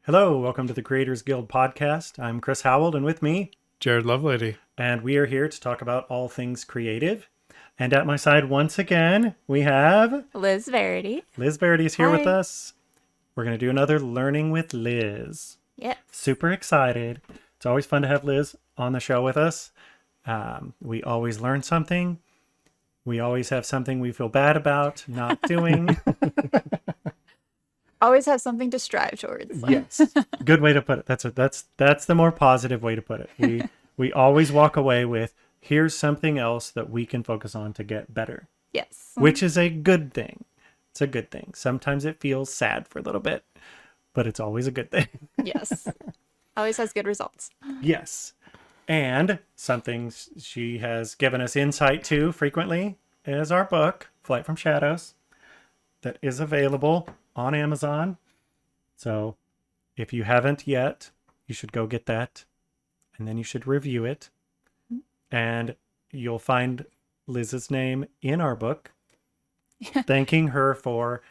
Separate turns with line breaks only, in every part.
Hello, welcome to the Creators Guild podcast. I'm Chris Howell, and with me,
Jared Lovelady.
and we are here to talk about all things creative. And at my side, once again, we have
Liz Verity.
Liz Verity is here with
Hi.
us. We're going to do another Learning with Liz.
Yep.
Super excited. It's always fun to have Liz on the show with us. We always learn something. We always have something we feel bad about not doing.
Always have something to strive towards.
Yes. Good way to put it. That's the more positive way to put it. We always walk away with here's something else that we can focus on to get better,
Yes.
which is a good thing. It's a good thing. Sometimes it feels sad for a little bit, but it's always a good thing.
Yes. Always has good results.
Yes. And something she has given us insight to frequently is our book, Flight from Shadows, that is available on Amazon. So if you haven't yet, you should go get that, and then you should review it. And you'll find Liz's name in our book, thanking her for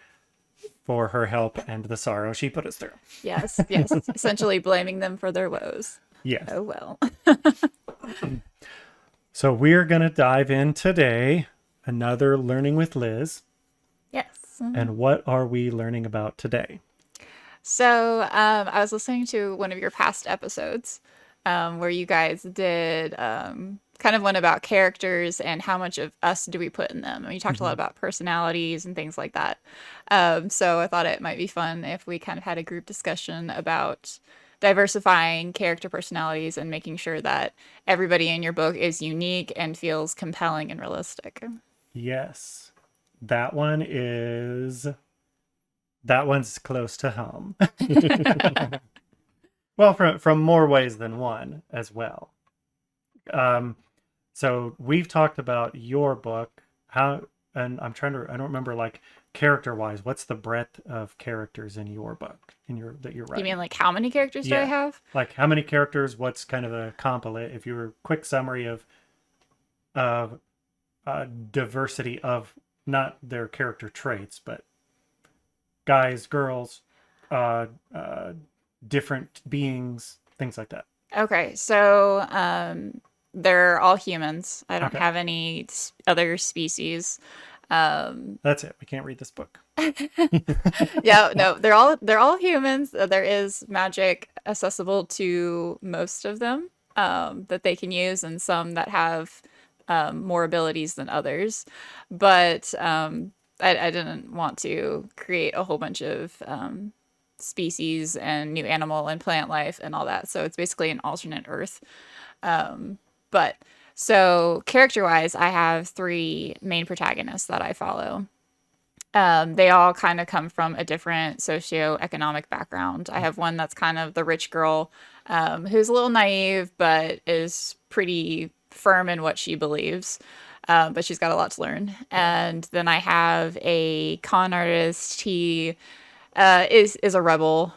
her help and the sorrow she put us through.
Yes. Yes. Essentially blaming them for their woes.
Yes.
Oh, well.
So we're going to dive in today, another Learning with Liz.
Yes.
And what are we learning about today?
So I was listening to one of your past episodes where you guys did kind of one about characters and how much of us do we put in them. And you talked a lot about personalities and things like that. So I thought it might be fun if we kind of had a group discussion about diversifying character personalities and making sure that everybody in your book is unique and feels compelling and realistic.
Yes. That one's close to home. Well, from more ways than one as well. So we've talked about your book, and I don't remember, like, character wise, what's the breadth of characters in your book that you're
You
writing?
mean like how many characters do I
Yeah.
have?
Like how many characters? What's kind of a compilate? If you were quick summary of diversity of not their character traits, but guys, girls, different beings, things like that.
Okay, so they're all humans. I don't
Okay.
have any other species.
That's it. We can't read this book.
Yeah, no, they're all humans. There is magic accessible to most of them that they can use, and some that have more abilities than others. But I didn't want to create a whole bunch of species and new animal and plant life and all that. So it's basically an alternate Earth. But so character wise, I have three main protagonists that I follow. They all kind of come from a different socioeconomic background. I have one that's kind of the rich girl who's a little naive, but is pretty firm in what she believes. But she's got a lot to learn. And then I have a con artist. He is a rebel,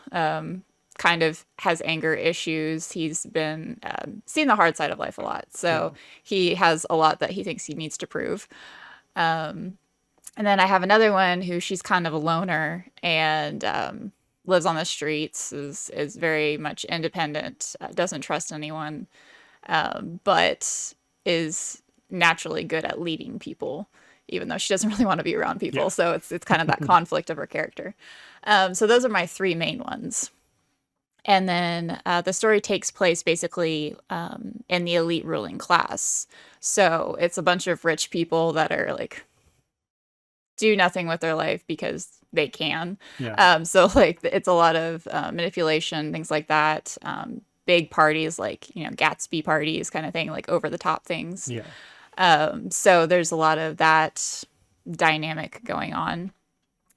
kind of has anger issues. He's been seen the hard side of life a lot. So he has a lot that he thinks he needs to prove. And then I have another one who she's kind of a loner and lives on the streets, is very much independent, doesn't trust anyone, but is naturally good at leading people, even though she doesn't really want to be around people.
Yeah.
So it's kind of that conflict of her character. So those are my three main ones. And then the story takes place basically in the elite ruling class. So it's a bunch of rich people that are like do nothing with their life because they can.
Yeah.
So like it's a lot of manipulation, things like that. Big parties like, Gatsby parties kind of thing, like over the top things.
Yeah.
So there's a lot of that dynamic going on.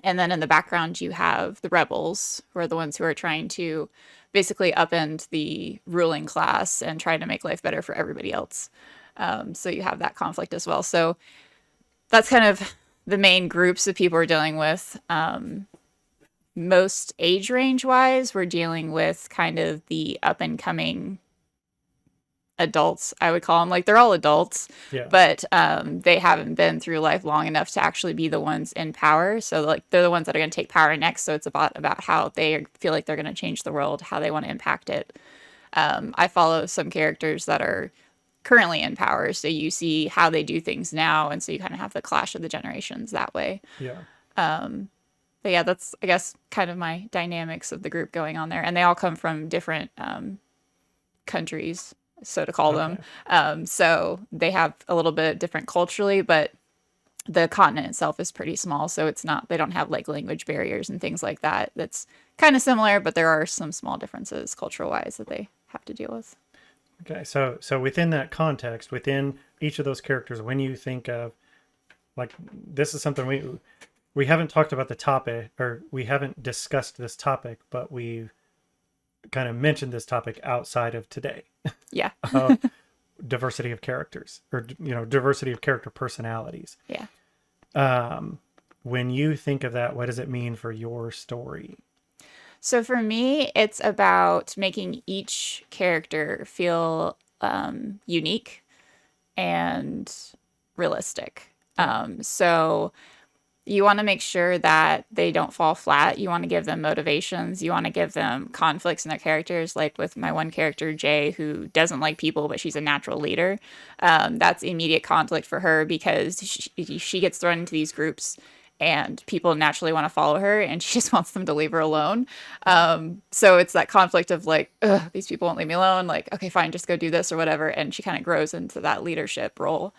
And then in the background, you have the rebels, who are the ones who are trying to basically upend the ruling class and try to make life better for everybody else. So you have that conflict as well. So that's kind of the main groups of people we're dealing with. Most age range wise, we're dealing with kind of the up and coming adults, I would call them. Like they're all adults,
Yeah.
but they haven't been through life long enough to actually be the ones in power. So like they're the ones that are going to take power next. So it's about how they feel like they're going to change the world, how they want to impact it. I follow some characters that are currently in power, so you see how they do things now, and so you kind of have the clash of the generations that way.
Yeah.
But yeah, that's I guess kind of my dynamics of the group going on there, and they all come from different countries, so to call them.
Okay.
So they have a little bit different culturally, but the continent itself is pretty small, so it's not they don't have like language barriers and things like that. That's kind of similar, but there are some small differences cultural wise that they have to deal with.
Okay. So within that context, within each of those characters, when you think of like this is something we haven't talked about the topic, or we haven't discussed this topic, but we've kind of mentioned this topic outside of today.
Yeah.
Diversity of characters, or diversity of character personalities.
Yeah.
When you think of that, what does it mean for your story?
So for me, it's about making each character feel unique and realistic. So you want to make sure that they don't fall flat. You want to give them motivations. You want to give them conflicts in their characters. Like with my one character, Jay, who doesn't like people, but she's a natural leader. That's immediate conflict for her because she gets thrown into these groups and people naturally want to follow her and she just wants them to leave her alone. So it's that conflict of like, ugh, these people won't leave me alone. Like, okay, fine, just go do this or whatever. And she kind of grows into that leadership role.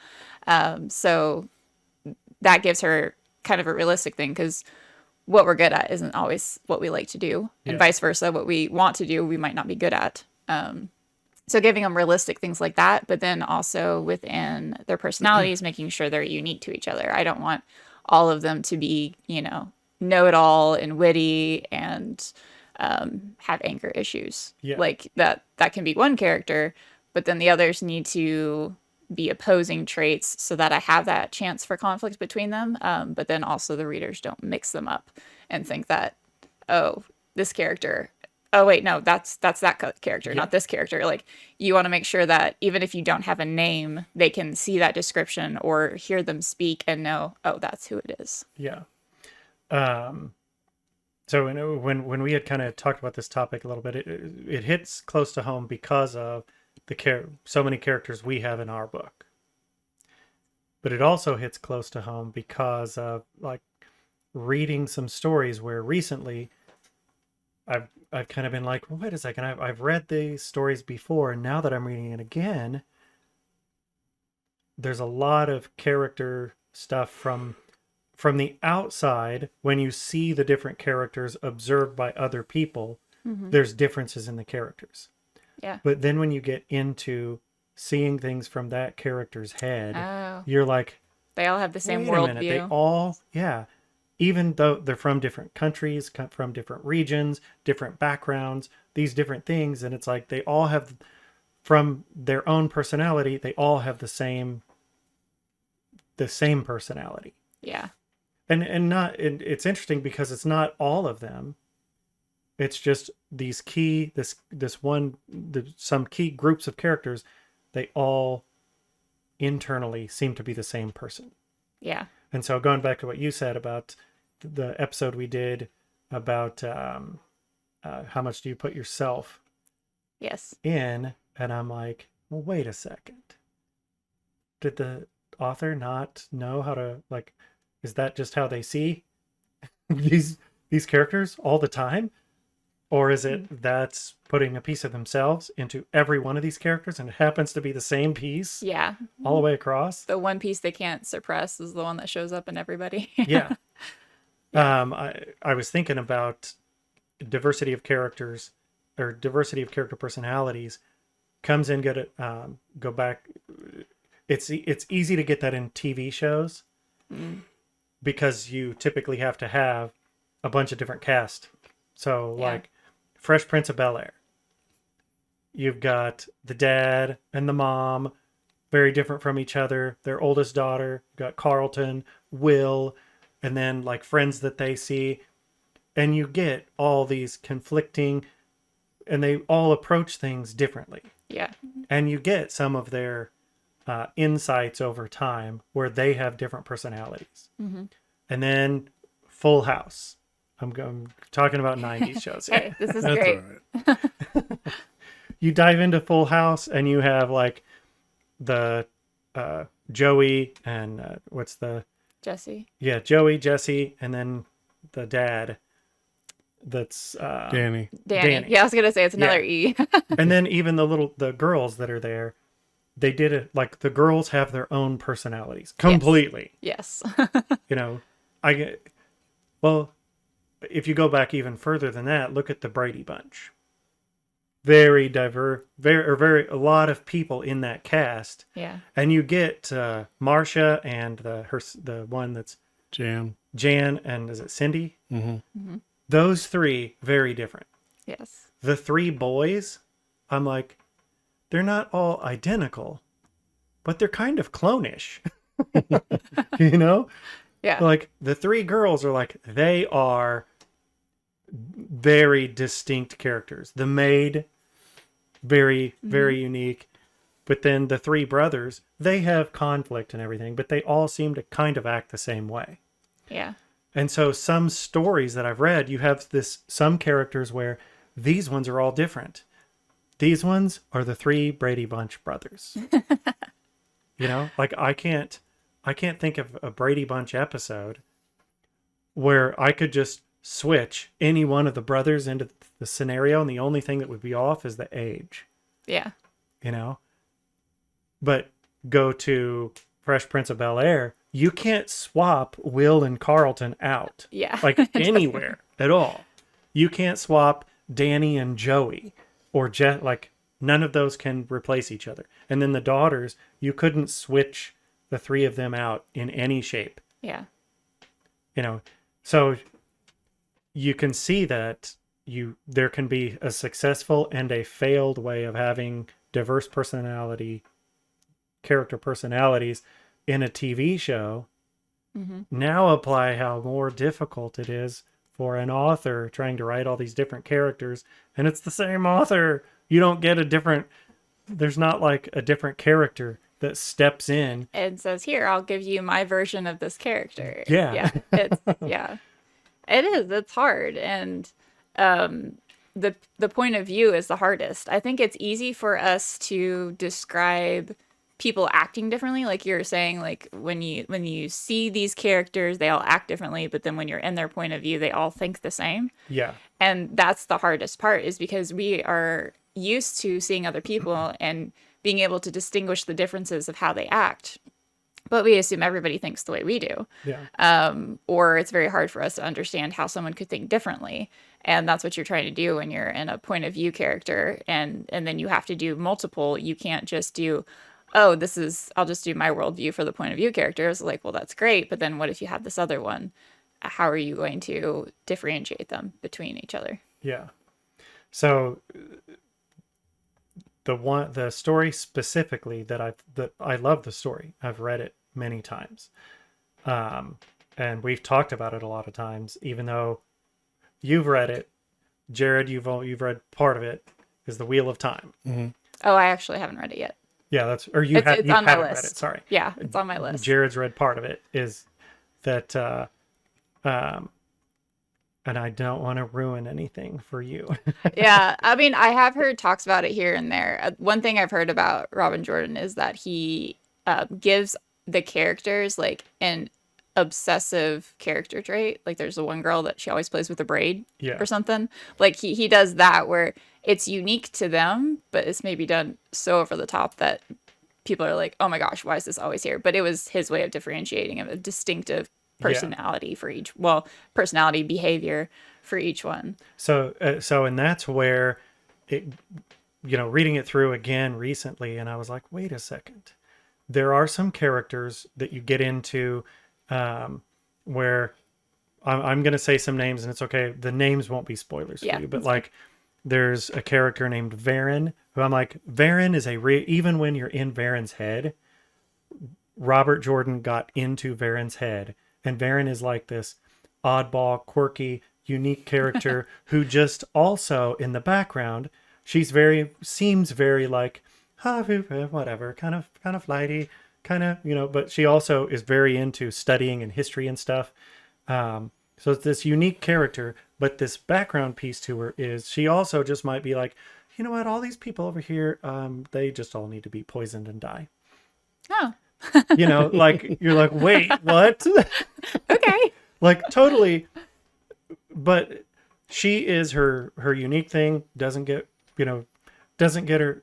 So that gives her kind of a realistic thing because what we're good at isn't always what we like to do, and vice versa. What we want to do, we might not be good at. So giving them realistic things like that, but then also within their personalities, making sure they're unique to each other. I don't want all of them to be, know-it-all and witty and have anger issues.
Yeah.
Like that can be one character, but then the others need to be opposing traits so that I have that chance for conflict between them. But then also the readers don't mix them up and think that, oh, this character, oh wait, no, that's that character, not this character. Like you want to make sure that even if you don't have a name, they can see that description or hear them speak and know, oh, that's who it is.
Yeah. So when we had kind of talked about this topic a little bit, it hits close to home because of so many characters we have in our book. But it also hits close to home because of like reading some stories where recently I've kind of been like, well, wait a second, I've read these stories before, and now that I'm reading it again, there's a lot of character stuff from the outside. When you see the different characters observed by other people, there's differences in the characters.
Yeah.
But then when you get into seeing things from that character's head,
Oh,
you're like,
they all have the same
wait a minute, they
worldview.
all, yeah. Even though they're from different countries, from different regions, different backgrounds, these different things, and it's like they all have, from their own personality, they all have the same personality.
Yeah.
And it's interesting because it's not all of them. It's just these some key groups of characters, they all internally seem to be the same person.
Yeah.
And so going back to what you said about the episode we did about how much do you put yourself
Yes.
in, and I'm like, well, wait a second. Did the author not know how to, like, is that just how they see these characters all the time? Or is it that's putting a piece of themselves into every one of these characters and it happens to be the same piece
Yeah.
all the way across?
The one piece they can't suppress is the one that shows up in everybody.
Yeah. I was thinking about diversity of characters or diversity of character personalities comes in good at go back. It's easy to get that in TV shows because you typically have to have a bunch of different cast. So like Fresh Prince of Bel-Air. You've got the dad and the mom, very different from each other. Their oldest daughter, you've got Carlton, Will, and then like friends that they see. And you get all these conflicting, and they all approach things differently.
Yeah.
And you get some of their insights over time where they have different personalities.
Hmm.
And then Full House. I'm talking about 90s shows.
Hey, this is
That's all
great.
right.
You dive into Full House and you have like the Joey and what's the
Jesse.
Joey, Jesse, and then the dad that's
Danny.
Danny. Yeah, I was gonna say it's another E.
and then even the girls that are there, they did it like the girls have their own personalities completely.
Yes.
You know, I get well, if you go back even further than that, look at the Brady Bunch. Very diverse, very a lot of people in that cast,
Yeah.
and you get Marsha and the one that's
Jan.
Jan and is it Cindy?
Mm-hmm.
Those three very different.
Yes.
The three boys, I'm like, they're not all identical, but they're kind of clonish. You know?
Yeah.
Like the three girls are like, they are very distinct characters. The maid, very, very unique. But then the three brothers, they have conflict and everything, but they all seem to kind of act the same way.
Yeah.
And so some stories that I've read, you have some characters where these ones are all different. These ones are the three Brady Bunch brothers. You know, like I can't think of a Brady Bunch episode where I could just switch any one of the brothers into the scenario and the only thing that would be off is the age,
Yeah.
you know? But go to Fresh Prince of Bel-Air, you can't swap Will and Carlton out.
Yeah.
Like anywhere at all. You can't swap Danny and Joey or Jet. Like none of those can replace each other. And then the daughters, you couldn't switch the three of them out in any shape,
Yeah.
you know? So you can see that there can be a successful and a failed way of having diverse character personalities in a TV show.
Mm-hmm.
Now apply how more difficult it is for an author trying to write all these different characters, and it's the same author. You don't get there's not like a different character that steps in.
And says, "Here, I'll give you my version of this character."
Yeah.
Yeah. It's yeah. It is. It's hard, and the point of view is the hardest. I think it's easy for us to describe people acting differently, like you're saying, like when you see these characters, they all act differently, but then when you're in their point of view, they all think the same.
Yeah.
And that's the hardest part, is because we are used to seeing other people and being able to distinguish the differences of how they act. But we assume everybody thinks the way we do.
Yeah.
Or it's very hard for us to understand how someone could think differently. And that's what you're trying to do when you're in a point of view character. And then you have to do multiple. You can't just do, oh, I'll just do my worldview for the point of view character. It's like, well, that's great. But then what if you have this other one? How are you going to differentiate them between each other?
Yeah. So the story specifically that I love the story. I've read it many times. And we've talked about it a lot of times, even though you've read it. Jared, you've read part of it, is The Wheel of Time.
Mm-hmm.
Oh, I actually haven't read it yet.
Yeah,
It's on my
haven't read
list.
it. Sorry.
Yeah, it's on my list.
Jared's read part of it. Is that and I don't want to ruin anything for you.
Yeah, I mean, I have heard talks about it here and there. One thing I've heard about Robin Jordan is that he gives the characters like an obsessive character trait. Like there's the one girl that she always plays with a braid
Yeah.
or something. Like he does that where it's unique to them, but it's maybe done so over the top that people are like, oh my gosh, why is this always here? But it was his way of differentiating a distinctive personality for each, personality behavior for each one.
So and that's where it, reading it through again recently, and I was like, wait a second. There are some characters that you get into where I'm going to say some names, and it's okay. The names won't be spoilers for you, but like there's a character named Varen who I'm like, Varen is even when you're in Varen's head, Robert Jordan got into Varen's head, and Varen is like this oddball, quirky, unique character who just also in the background, seems very like, whatever, kind of flighty, kind of, but she also is very into studying and history and stuff. So it's this unique character, but this background piece to her is she also just might be like, you know what, all these people over here, they just all need to be poisoned and die.
Oh,
Like you're like, wait, what?
okay.
Like totally, but she is her unique thing. Doesn't get her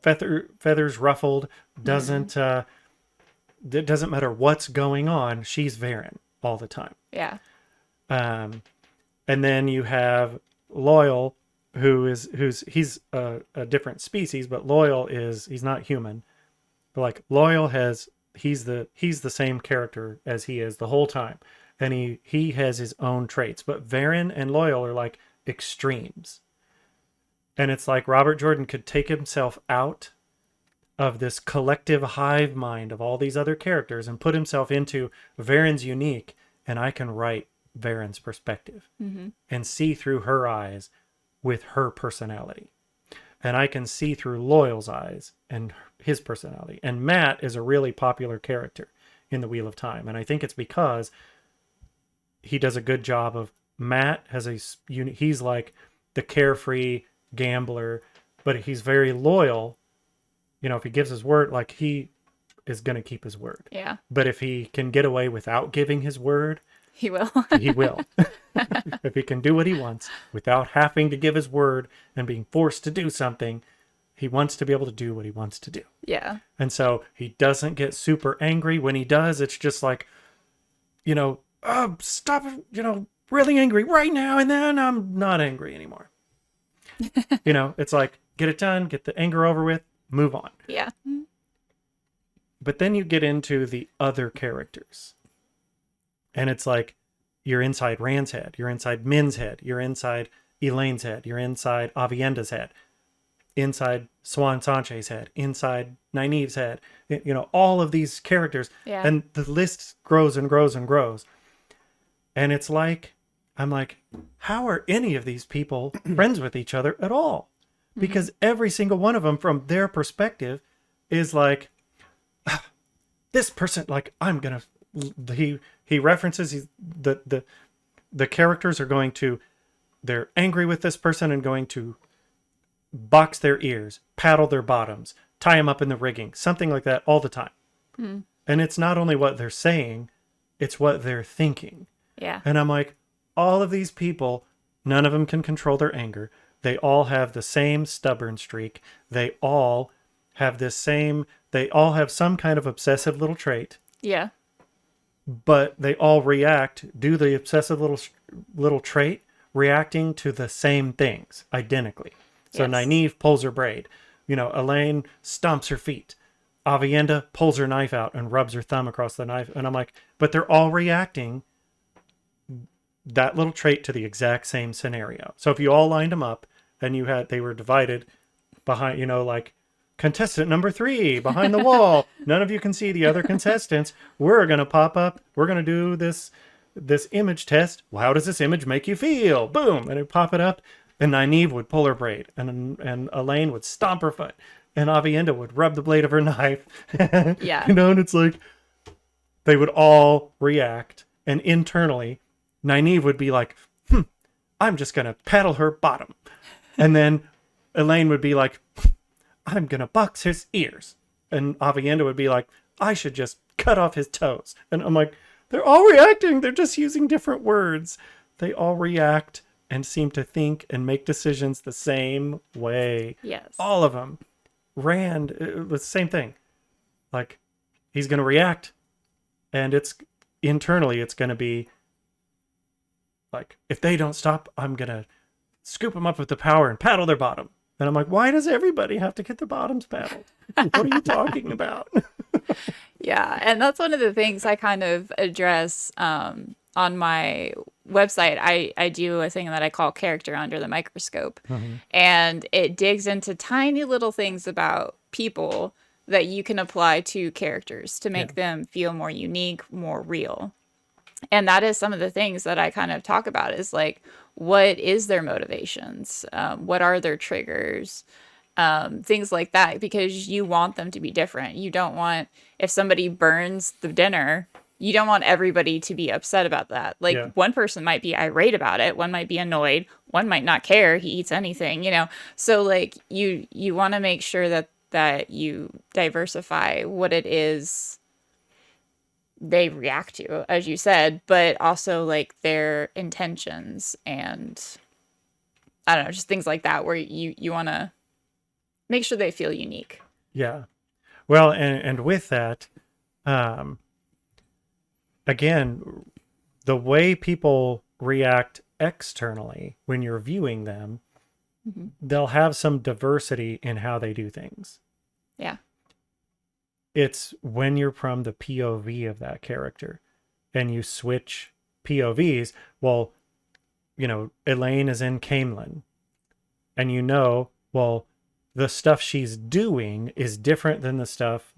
feathers ruffled. Doesn't it doesn't matter what's going on. She's Varen all the time.
Yeah.
And then you have Loyal, he's a different species, but Loyal he's not human. But like Loyal he's the same character as he is the whole time, and he has his own traits. But Varen and Loyal are like extremes, and it's like Robert Jordan could take himself out of this collective hive mind of all these other characters and put himself into Varen's unique, and I can write Varen's perspective and see through her eyes with her personality. And I can see through Loyal's eyes and his personality. And Matt is a really popular character in the Wheel of Time. And I think it's because he does a good job of Matt he's like the carefree gambler, but he's very loyal. If he gives his word, like he is going to keep his word.
Yeah.
But if he can get away without giving his word,
He will.
he will. If he can do what he wants without having to give his word and being forced to do something, he wants to be able to do what he wants to do.
Yeah.
And so he doesn't get super angry. When he does, it's just like, stop, really angry right now. And then I'm not angry anymore. It's like, get it done, get the anger over with, move on.
Yeah.
But then you get into the other characters. And it's like, you're inside Rand's head, you're inside Min's head, you're inside Elaine's head, you're inside Avienda's head, inside Siuan Sanche's head, inside Nynaeve's head, all of these characters.
Yeah.
And the list grows and grows and grows. And it's like, I'm like, how are any of these people friends with each other at all? Because every single one of them, from their perspective, is like, this person, like, I'm going to, he references the characters are going to, they're angry with this person and going to box their ears, paddle their bottoms, tie them up in the rigging, something like that all the time. And it's not only what they're saying, it's what they're thinking.
Yeah.
And I'm like, all of these people, none of them can control their anger. They all have the same stubborn streak. They all have some kind of obsessive little trait.
Yeah.
But they all do the obsessive little trait, reacting to the same things identically. So
Yes.
Nynaeve pulls her braid. Elaine stomps her feet. Avienda pulls her knife out and rubs her thumb across the knife. And I'm like, but they're all reacting that little trait to the exact same scenario. So if you all lined them up and they were divided behind, like, contestant number 3 behind the wall. None of you can see the other contestants. We're going to pop up. We're going to do this image test. Well, how does this image make you feel? Boom. And it pop it up. And Nynaeve would pull her braid. And Elaine would stomp her foot. And Avienda would rub the blade of her knife.
Yeah.
And it's like, they would all react. And internally, Nynaeve would be like, I'm just going to paddle her bottom. And then Elaine would be like, I'm going to box his ears. And Avienda would be like, I should just cut off his toes. And I'm like, they're all reacting. They're just using different words. They all react and seem to think and make decisions the same way.
Yes.
All of them. Rand, it was the same thing. Like, he's going to react. And internally, it's going to be like, if they don't stop, I'm going to scoop them up with the power and paddle their bottom. And I'm like, why does everybody have to get their bottoms paddled? What are you talking about?
Yeah, and that's one of the things I kind of address on my website. I do a thing that I call Character Under the Microscope. And it digs into tiny little things about people that you can apply to characters to make them feel more unique, more real. And that is some of the things that I kind of talk about is like, what is their motivations? What are their triggers? Things like that, because you want them to be different. You don't want, if somebody burns the dinner, you don't want everybody to be upset about that. Like
Yeah.
one person might be irate about it, one might be annoyed, one might not care. He eats anything, you know. So like you want to make sure that you diversify what it is they react to, as you said, but also like their intentions and I don't know, just things like that where you want to make sure they feel unique.
Yeah. Well, and with that, um, again, the way people react externally when you're viewing them,
Hmm.
they'll have some diversity in how they do things.
Yeah.
It's when you're from the POV of that character and you switch POVs. Well, Elaine is in Camelin, and well, the stuff she's doing is different than the stuff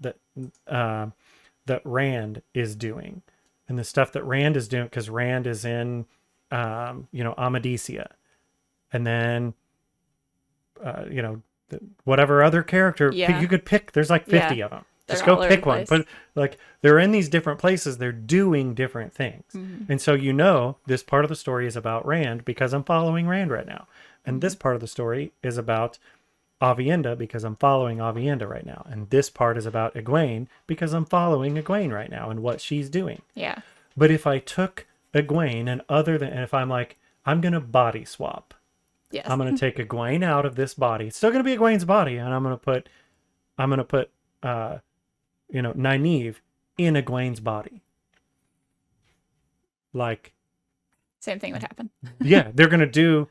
uh, that Rand is doing, and the stuff that Rand is doing because Rand is in, Amadisia, and then, whatever other character
Yeah.
you could pick. There's like 50
Yeah.
of them.
They're
Just
all
go
over the
pick one.
place.
But like they're in these different places. They're doing different things.
Hmm.
And so this part of the story is about Rand because I'm following Rand right now. And this part of the story is about Avienda because I'm following Avienda right now. And this part is about Egwene because I'm following Egwene right now and what she's doing.
Yeah.
But if I took Egwene and if I'm like, I'm going to body swap.
Yes.
I'm going to take Egwene out of this body. It's still going to be Egwene's body. And I'm going to put Nynaeve in Egwene's body. Like,
Same thing would happen.
yeah, they're going to do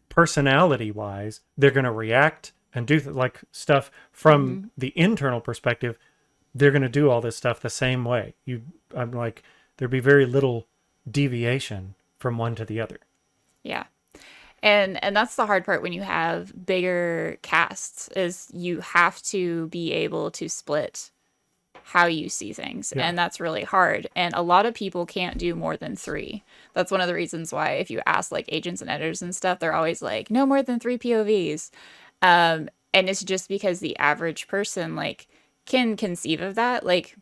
personality wise, they're going to react and do like stuff from the internal perspective. They're going to do all this stuff the same way. I'm like, there'd be very little deviation from one to the other.
Yeah. And that's the hard part when you have bigger casts is you have to be able to split how you see things.
Yeah.
And that's really hard. And a lot of people can't do more than 3. That's one of the reasons why if you ask like agents and editors and stuff, they're always like, no more than 3 POVs. And it's just because the average person like can conceive of that. Like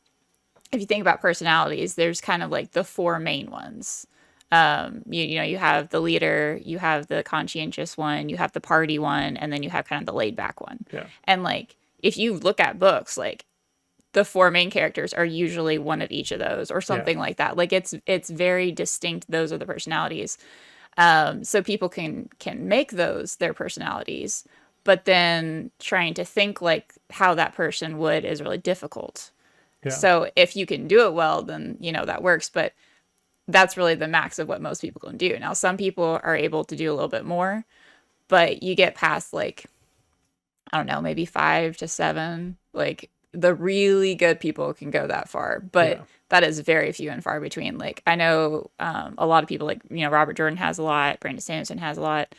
if you think about personalities, there's kind of like the 4 main ones. You have the leader, you have the conscientious one, you have the party one, and then you have kind of the laid back one.
Yeah.
And like if you look at books, like the 4 main characters are usually one of each of those or something like that. Like it's very distinct. Those are the personalities. So people can make those their personalities, but then trying to think like how that person would is really difficult.
Yeah.
So if you can do it well, then that works. But that's really the max of what most people can do. Now, some people are able to do a little bit more, but you get past like, I don't know, maybe 5 to 7. Like the really good people can go that far, but that is very few and far between. Like I know a lot of people like, Robert Jordan has a lot, Brandon Sanderson has a lot.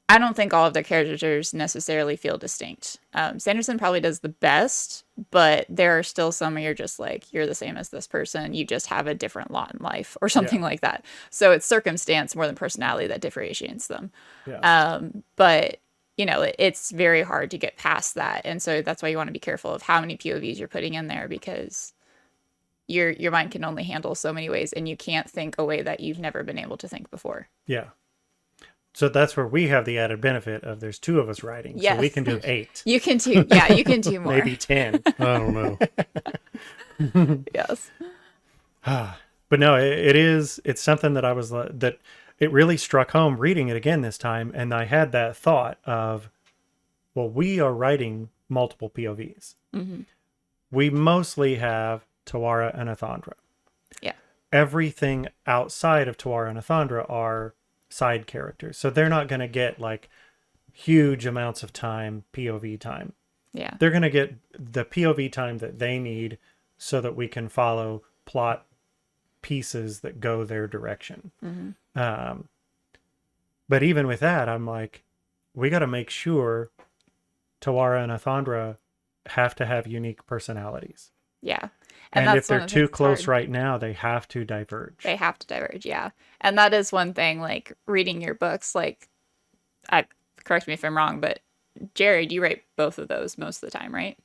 I don't think all of their characters necessarily feel distinct. Sanderson probably does the best, but there are still some where you're just like, you're the same as this person. You just have a different lot in life or something like that. So it's circumstance more than personality that differentiates them.
Yeah.
But it's very hard to get past that. And so that's why you want to be careful of how many POVs you're putting in there because your mind can only handle so many ways and you can't think a way that you've never been able to think before.
Yeah. So that's where we have the added benefit of the's 2 of us writing.
Yes.
So we can do 8.
You can do more.
Maybe 10. I don't know.
Yes.
But no, it's something that that it really struck home reading it again this time. And I had that thought of, well, we are writing multiple POVs.
Mm-hmm.
We mostly have Tawara and Athandra.
Yeah.
Everything outside of Tawara and Athandra are side characters. So they're not going to get like huge amounts of time, POV time.
Yeah.
They're going to get the POV time that they need so that we can follow plot pieces that go their direction.
Mm-hmm.
But even with that, I'm like, we got to make sure Tawara and Athandra have to have unique personalities.
Yeah. And
And if
that's one
they're
of the
too
things that's
close
hard.
right now, they have to diverge.
They have to diverge, yeah. And that is one thing, like reading your books, like I correct me if I'm wrong, but Jared, you write both of those most of the time, right?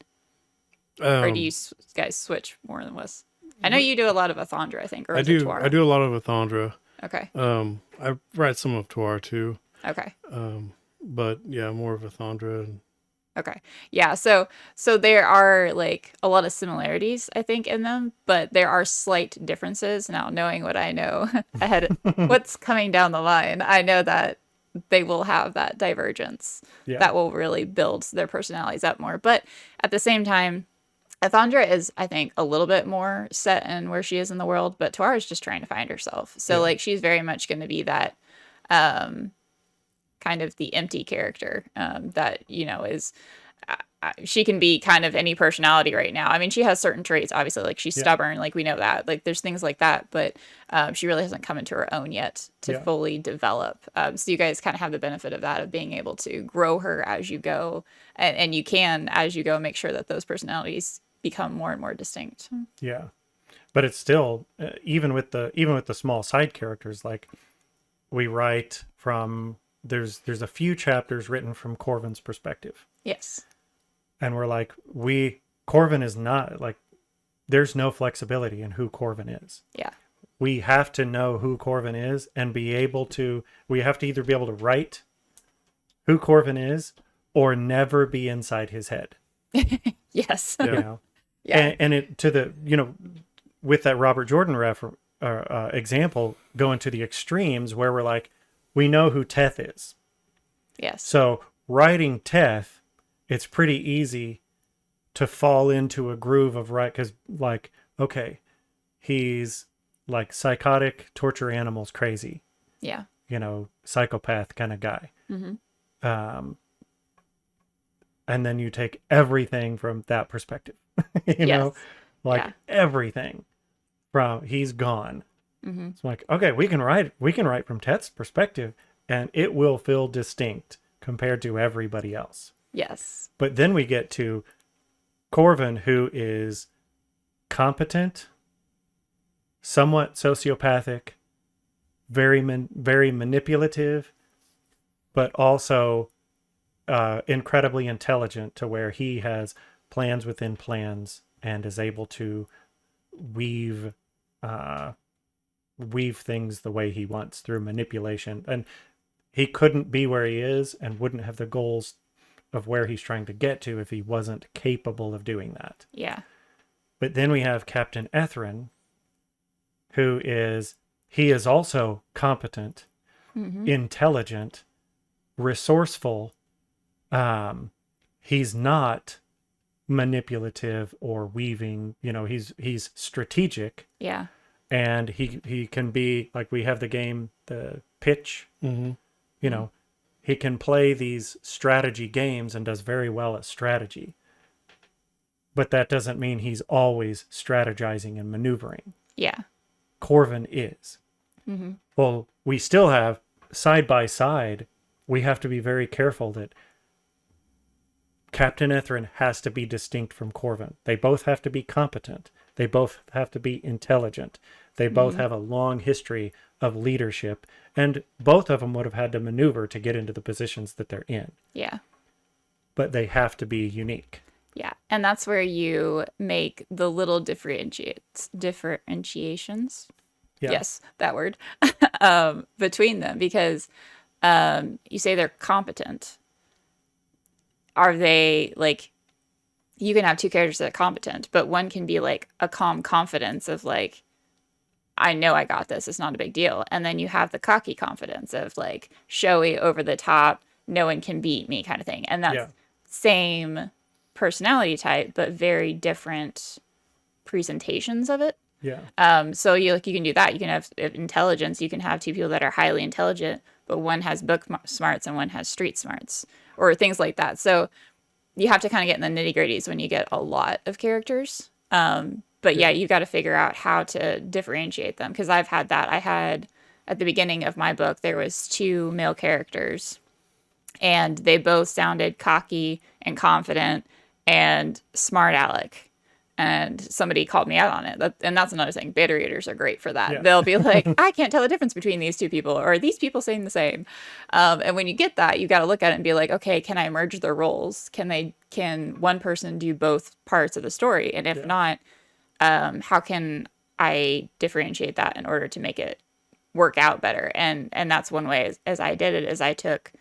Or do you
Um,
guys switch more than Wes? I know you do a lot of Athondra, I think, or
I
is it
do. I
Tuara?
do a lot of Athondra.
Okay.
I write some of Tuara too.
Okay.
But yeah, more of Athondra.
Okay. Yeah, so there are like a lot of similarities I think in them, but there are slight differences. Now, knowing what I know ahead what's coming down the line, I know that they will have that divergence
Yeah.
that will really build their personalities up more. But at the same time, Athondra is, I think, a little bit more set in where she is in the world, but Tuara is just trying to find herself. So,
Yeah.
like, she's very much going to be that kind of the empty character that, you know, is. She can be kind of any personality right now. I mean, she has certain traits, obviously, like she's
Yeah.
stubborn, like we know that. Like, there's things like that, but she really hasn't come into her own yet to
Yeah.
fully develop. So, you guys kind of have the benefit of that, of being able to grow her as you go. And you can, as you go, make sure that those personalities become more and more distinct.
Yeah, but it's still even with the small side characters, like we write from there's a few chapters written from Corvin's perspective,
Yes.
and we're like Corvin is not like there's no flexibility in who Corvin is.
Yeah.
We have to know who Corvin is and be able to we have to either be able to write who Corvin is or never be inside his head.
Yes.
You
Yeah.
know.
Yeah.
And it to the with that Robert Jordan example going to the extremes where we're like we know who Teth is,
Yes.
so writing Teth, it's pretty easy to fall into a groove of because like okay, he's like psychotic, torture animals, crazy,
Yeah.
psychopath kind of guy.
Hmm.
And then you take everything from that perspective, you know,
Yes.
like
Yeah.
everything from he's gone.
Hmm.
It's like, okay, we can write from Tet's perspective and it will feel distinct compared to everybody else.
Yes.
But then we get to Corvin, who is competent, somewhat sociopathic, very manipulative, but also incredibly intelligent to where he has plans within plans and is able to weave weave things the way he wants through manipulation. And he couldn't be where he is and wouldn't have the goals of where he's trying to get to if he wasn't capable of doing that.
Yeah.
But then we have Captain Ethrin, he is also competent,
Hmm.
intelligent, resourceful. He's not manipulative or weaving, he's strategic,
Yeah.
and he can be like we have the pitch,
Mm-hmm.
he can play these strategy games and does very well at strategy. But that doesn't mean he's always strategizing and maneuvering.
Yeah.
Corvin is.
Hmm.
Well, we still have side by side, we have to be very careful that Captain Ethrin has to be distinct from Corvin. They both have to be competent. They both have to be intelligent. They both have a long history of leadership, and both of them would have had to maneuver to get into the positions that they're in.
Yeah.
But they have to be unique.
Yeah. And that's where you make the little differentiations.
Yeah.
Yes, that word. Between them, because you say they're competent. Are they like, you can have two characters that are competent, but one can be like a calm confidence of like, I know I got this, it's not a big deal. And then you have the cocky confidence of like showy, over the top, no one can beat me kind of thing. And that's
Yeah.
same personality type, but very different presentations of it.
Yeah.
So you can do that. You can have intelligence. You can have two people that are highly intelligent, but one has book smarts and one has street smarts, or things like that. So you have to kind of get in the nitty gritties when you get a lot of characters. But yeah, you got to figure out how to differentiate them. Because I've had that. I had at the beginning of my book, there was two male characters, and they both sounded cocky and confident and smart aleck. And somebody called me out on it. And that's another thing. Beta readers are great for that.
Yeah.
They'll be like, I can't tell the difference between these two people, or these people saying the same. And when you get that, you got to look at it and be like, okay, can I merge their roles? Can one person do both parts of the story? And if not, how can I differentiate that in order to make it work out better? And that's one way as I did it, is I took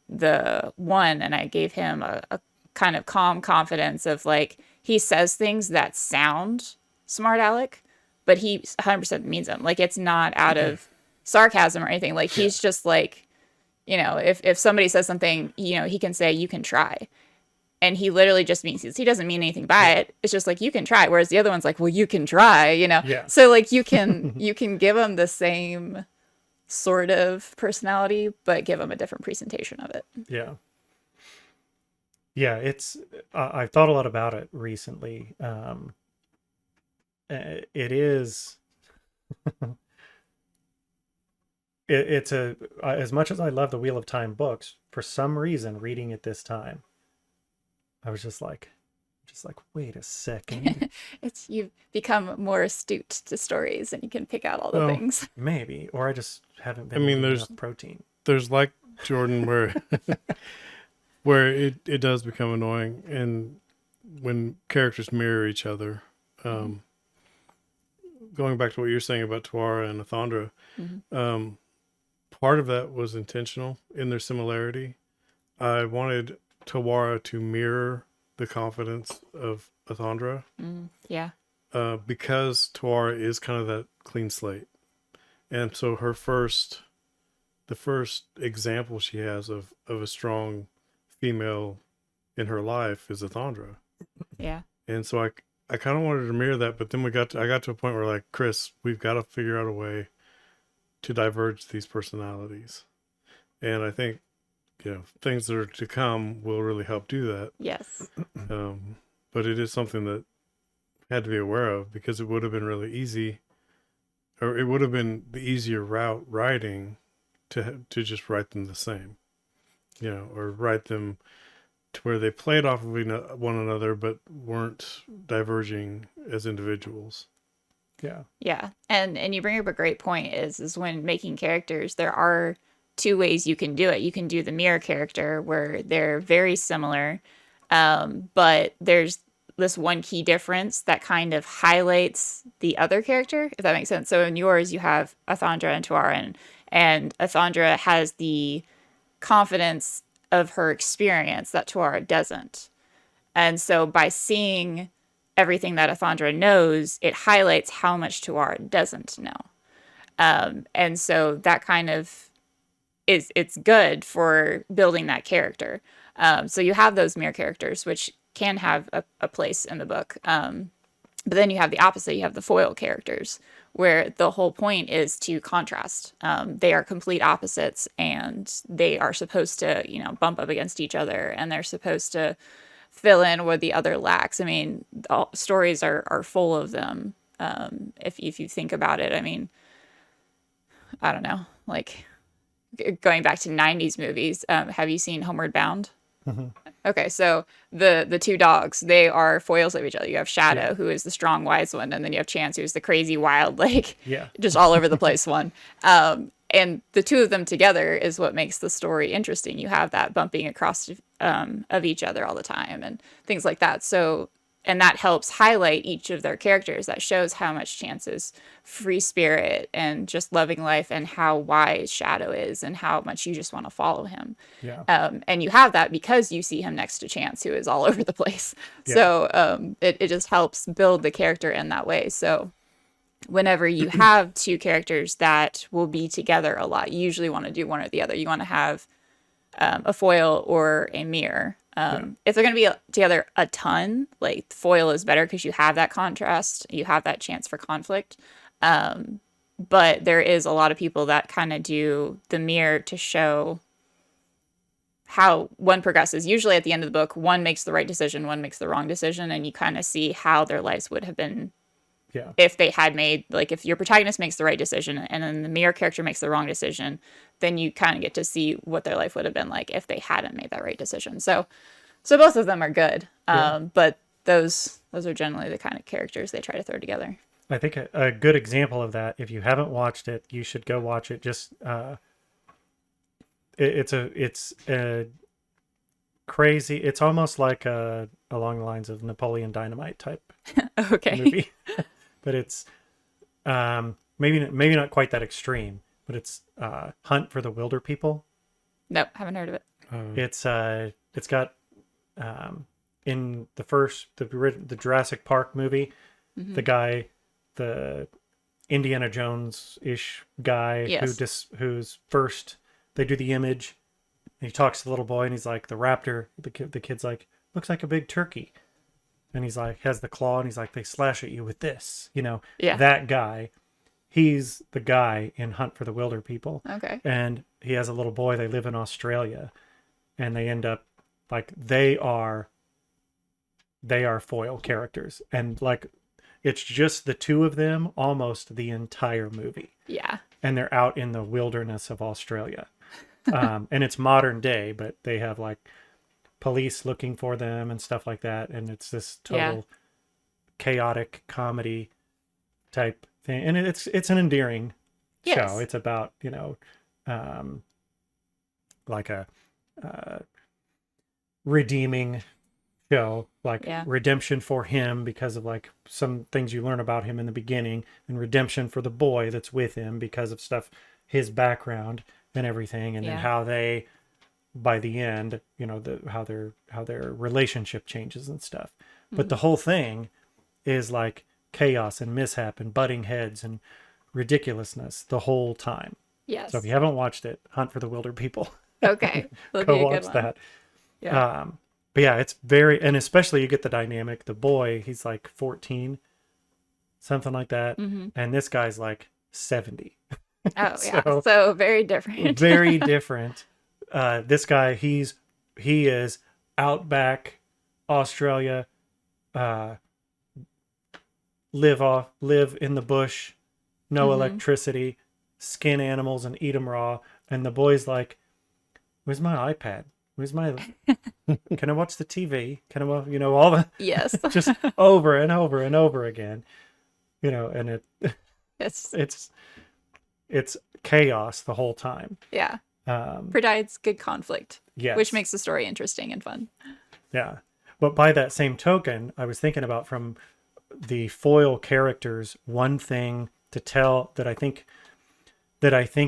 the one and I gave him a kind of calm confidence of like, he says things that sound smart aleck, but he 100% means them. Like, it's not out of sarcasm or anything. Like, he's just like, you know, if somebody says something, you know, he can say, you can try. And he literally just means, he doesn't mean anything by it. It's just like, you can try. Whereas the other one's like, well, you can try, you know?
Yeah.
So like you can give them the same sort of personality, but give them a different presentation of it.
Yeah. Yeah, it's I've thought a lot about it recently. It is it's a as much as I love the Wheel of Time books, for some reason reading it this time, I was just like, wait a second.
It's, you've become more astute to stories and you can pick out all the
Well,
things.
Maybe, or I just haven't been
I mean,
eating
there's-
enough protein.
There's like Jordan where where it does become annoying, and when characters mirror each other. Going back to what you're saying about Tuara and Athondra, part of that was intentional in their similarity. I wanted Tuara to mirror the confidence of Athondra,
Yeah.
because Tuara is kind of that clean slate, and so the first example she has of a strong female in her life is Athondra.
Yeah.
And so I kind of wanted to mirror that, but then I got to a point where, like, Chris, we've got to figure out a way to diverge these personalities. And I think, you know, things that are to come will really help do that.
Yes.
But it is something that I had to be aware of, because it would have been really easy, or it would have been the easier route writing to just write them the same, you know, or write them to where they played off of one another but weren't diverging as individuals.
Yeah.
Yeah. And you bring up a great point is when making characters, there are two ways you can do it. You can do the mirror character where they're very similar, but there's this one key difference that kind of highlights the other character, if that makes sense. So in yours, you have Athondra and Tuara, and Athondra has the confidence of her experience that Tuara doesn't. And so by seeing everything that Athondra knows, it highlights how much Tuara doesn't know. And so that kind of it's good for building that character. So you have those mirror characters, which can have a place in the book. But then you have the opposite. You have the foil characters, where the whole point is to contrast. They are complete opposites, and they are supposed to, you know, bump up against each other, and they're supposed to fill in where the other lacks. I mean, all stories are full of them. If you think about it, I mean, I don't know, like going back to 90s movies, have you seen Homeward Bound? Okay, so the two dogs, they are foils of each other. You have Shadow, who is the strong, wise one, and then you have Chance, who's the crazy, wild, like, just all over the place one. And the two of them together is what makes the story interesting. You have that bumping across of each other all the time and things like that. So, and that helps highlight each of their characters. That shows how much Chance is free spirit and just loving life, and how wise Shadow is, and how much you just want to follow him.
Yeah.
And you have that because you see him next to Chance, who is all over the place.
Yeah.
So it just helps build the character in that way. So whenever you have two characters that will be together a lot, you usually want to do one or the other. You want to have a foil or a mirror. If they're going to be together a ton, like, foil is better because you have that contrast, you have that chance for conflict. But there is a lot of people that kind of do the mirror to show how one progresses. Usually at the end of the book, one makes the right decision, one makes the wrong decision, and you kind of see how their lives would have been if they had made, like, if your protagonist makes the right decision and then the mirror character makes the wrong decision, then you kind of get to see what their life would have been like if they hadn't made that right decision. So both of them are good. But those are generally the kind of characters they try to throw together.
I think a good example of that, if you haven't watched it, you should go watch it. Just it's a crazy. It's almost like along the lines of Napoleon Dynamite type
Okay.
movie, but it's maybe not quite that extreme. But it's Hunt for the Wilder People.
Nope, haven't heard of it.
It's got in the Jurassic Park movie, the guy, the Indiana Jones-ish guy
Yes.
who's first they do the image, and he talks to the little boy, and he's like, the raptor, the kid's like, looks like a big turkey, and he's like, has the claw, and he's like, they slash at you with this,
Yeah.
that guy. He's the guy in Hunt for the Wilder People.
Okay.
And he has a little boy. They live in Australia, and they end up like they are foil characters, and like it's just the two of them almost the entire movie,
Yeah.
and they're out in the wilderness of Australia. And it's modern day, but they have like police looking for them and stuff like that, and it's this total chaotic comedy type thing, and it's an endearing
Yes.
show. It's about like a redeeming show, like
Yeah.
redemption for him because of like some things you learn about him in the beginning, and redemption for the boy that's with him because of stuff, his background and everything, and then
Yeah.
how they by the end, how their relationship changes and stuff. But the whole thing is like chaos and mishap and butting heads and ridiculousness the whole time.
Yes.
So if you haven't watched it, Hunt for the Wilder People,
Okay. That'll
go
be a
watch
good one.
that.
Yeah.
But yeah, it's and especially you get the dynamic. The boy, he's like 14, something like that, and this guy's like 70.
Oh yeah.
so-
So very different.
Very different. This guy, he is outback Australia, live in the bush, no electricity, skin animals and eat them raw. And the boy's like, "Where's my iPad? Where's my? Can I watch the TV? Can I, all the
Yes.
just over and over and over again, and it's chaos the whole time."
Yeah. Provides good conflict,
Yes.
which makes the story interesting and fun.
Yeah. But by that same token, I was thinking about from the foil characters, one thing to tell that I think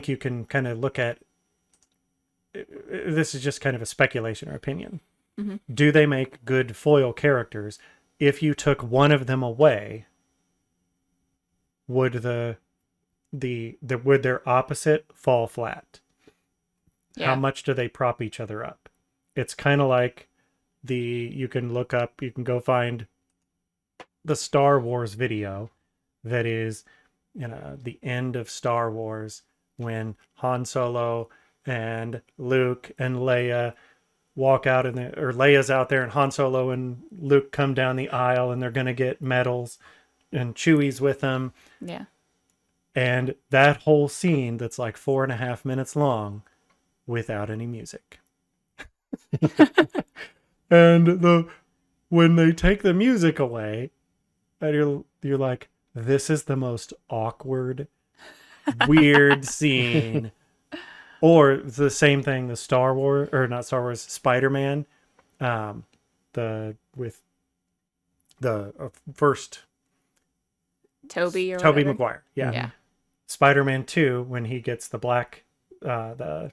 you can kind of look at. This is just kind of a speculation or opinion. Do they make good foil characters? If you took one of them away, would would their opposite fall flat?
Yeah.
How much do they prop each other up? It's kind of like you can go find the Star Wars video that is, the end of Star Wars when Han Solo and Luke and Leia walk out or Leia's out there and Han Solo and Luke come down the aisle and they're going to get medals and Chewie's with them.
Yeah.
And that whole scene that's like 4.5 minutes long without any music. And when they take the music away, and you're like, this is the most awkward, weird scene. Or the same thing, the Star Wars, or not Star Wars, Spider-Man, with the first
Toby
Tobey
whatever.
Maguire, yeah.
Yeah.
Spider-Man 2, when he gets the black, the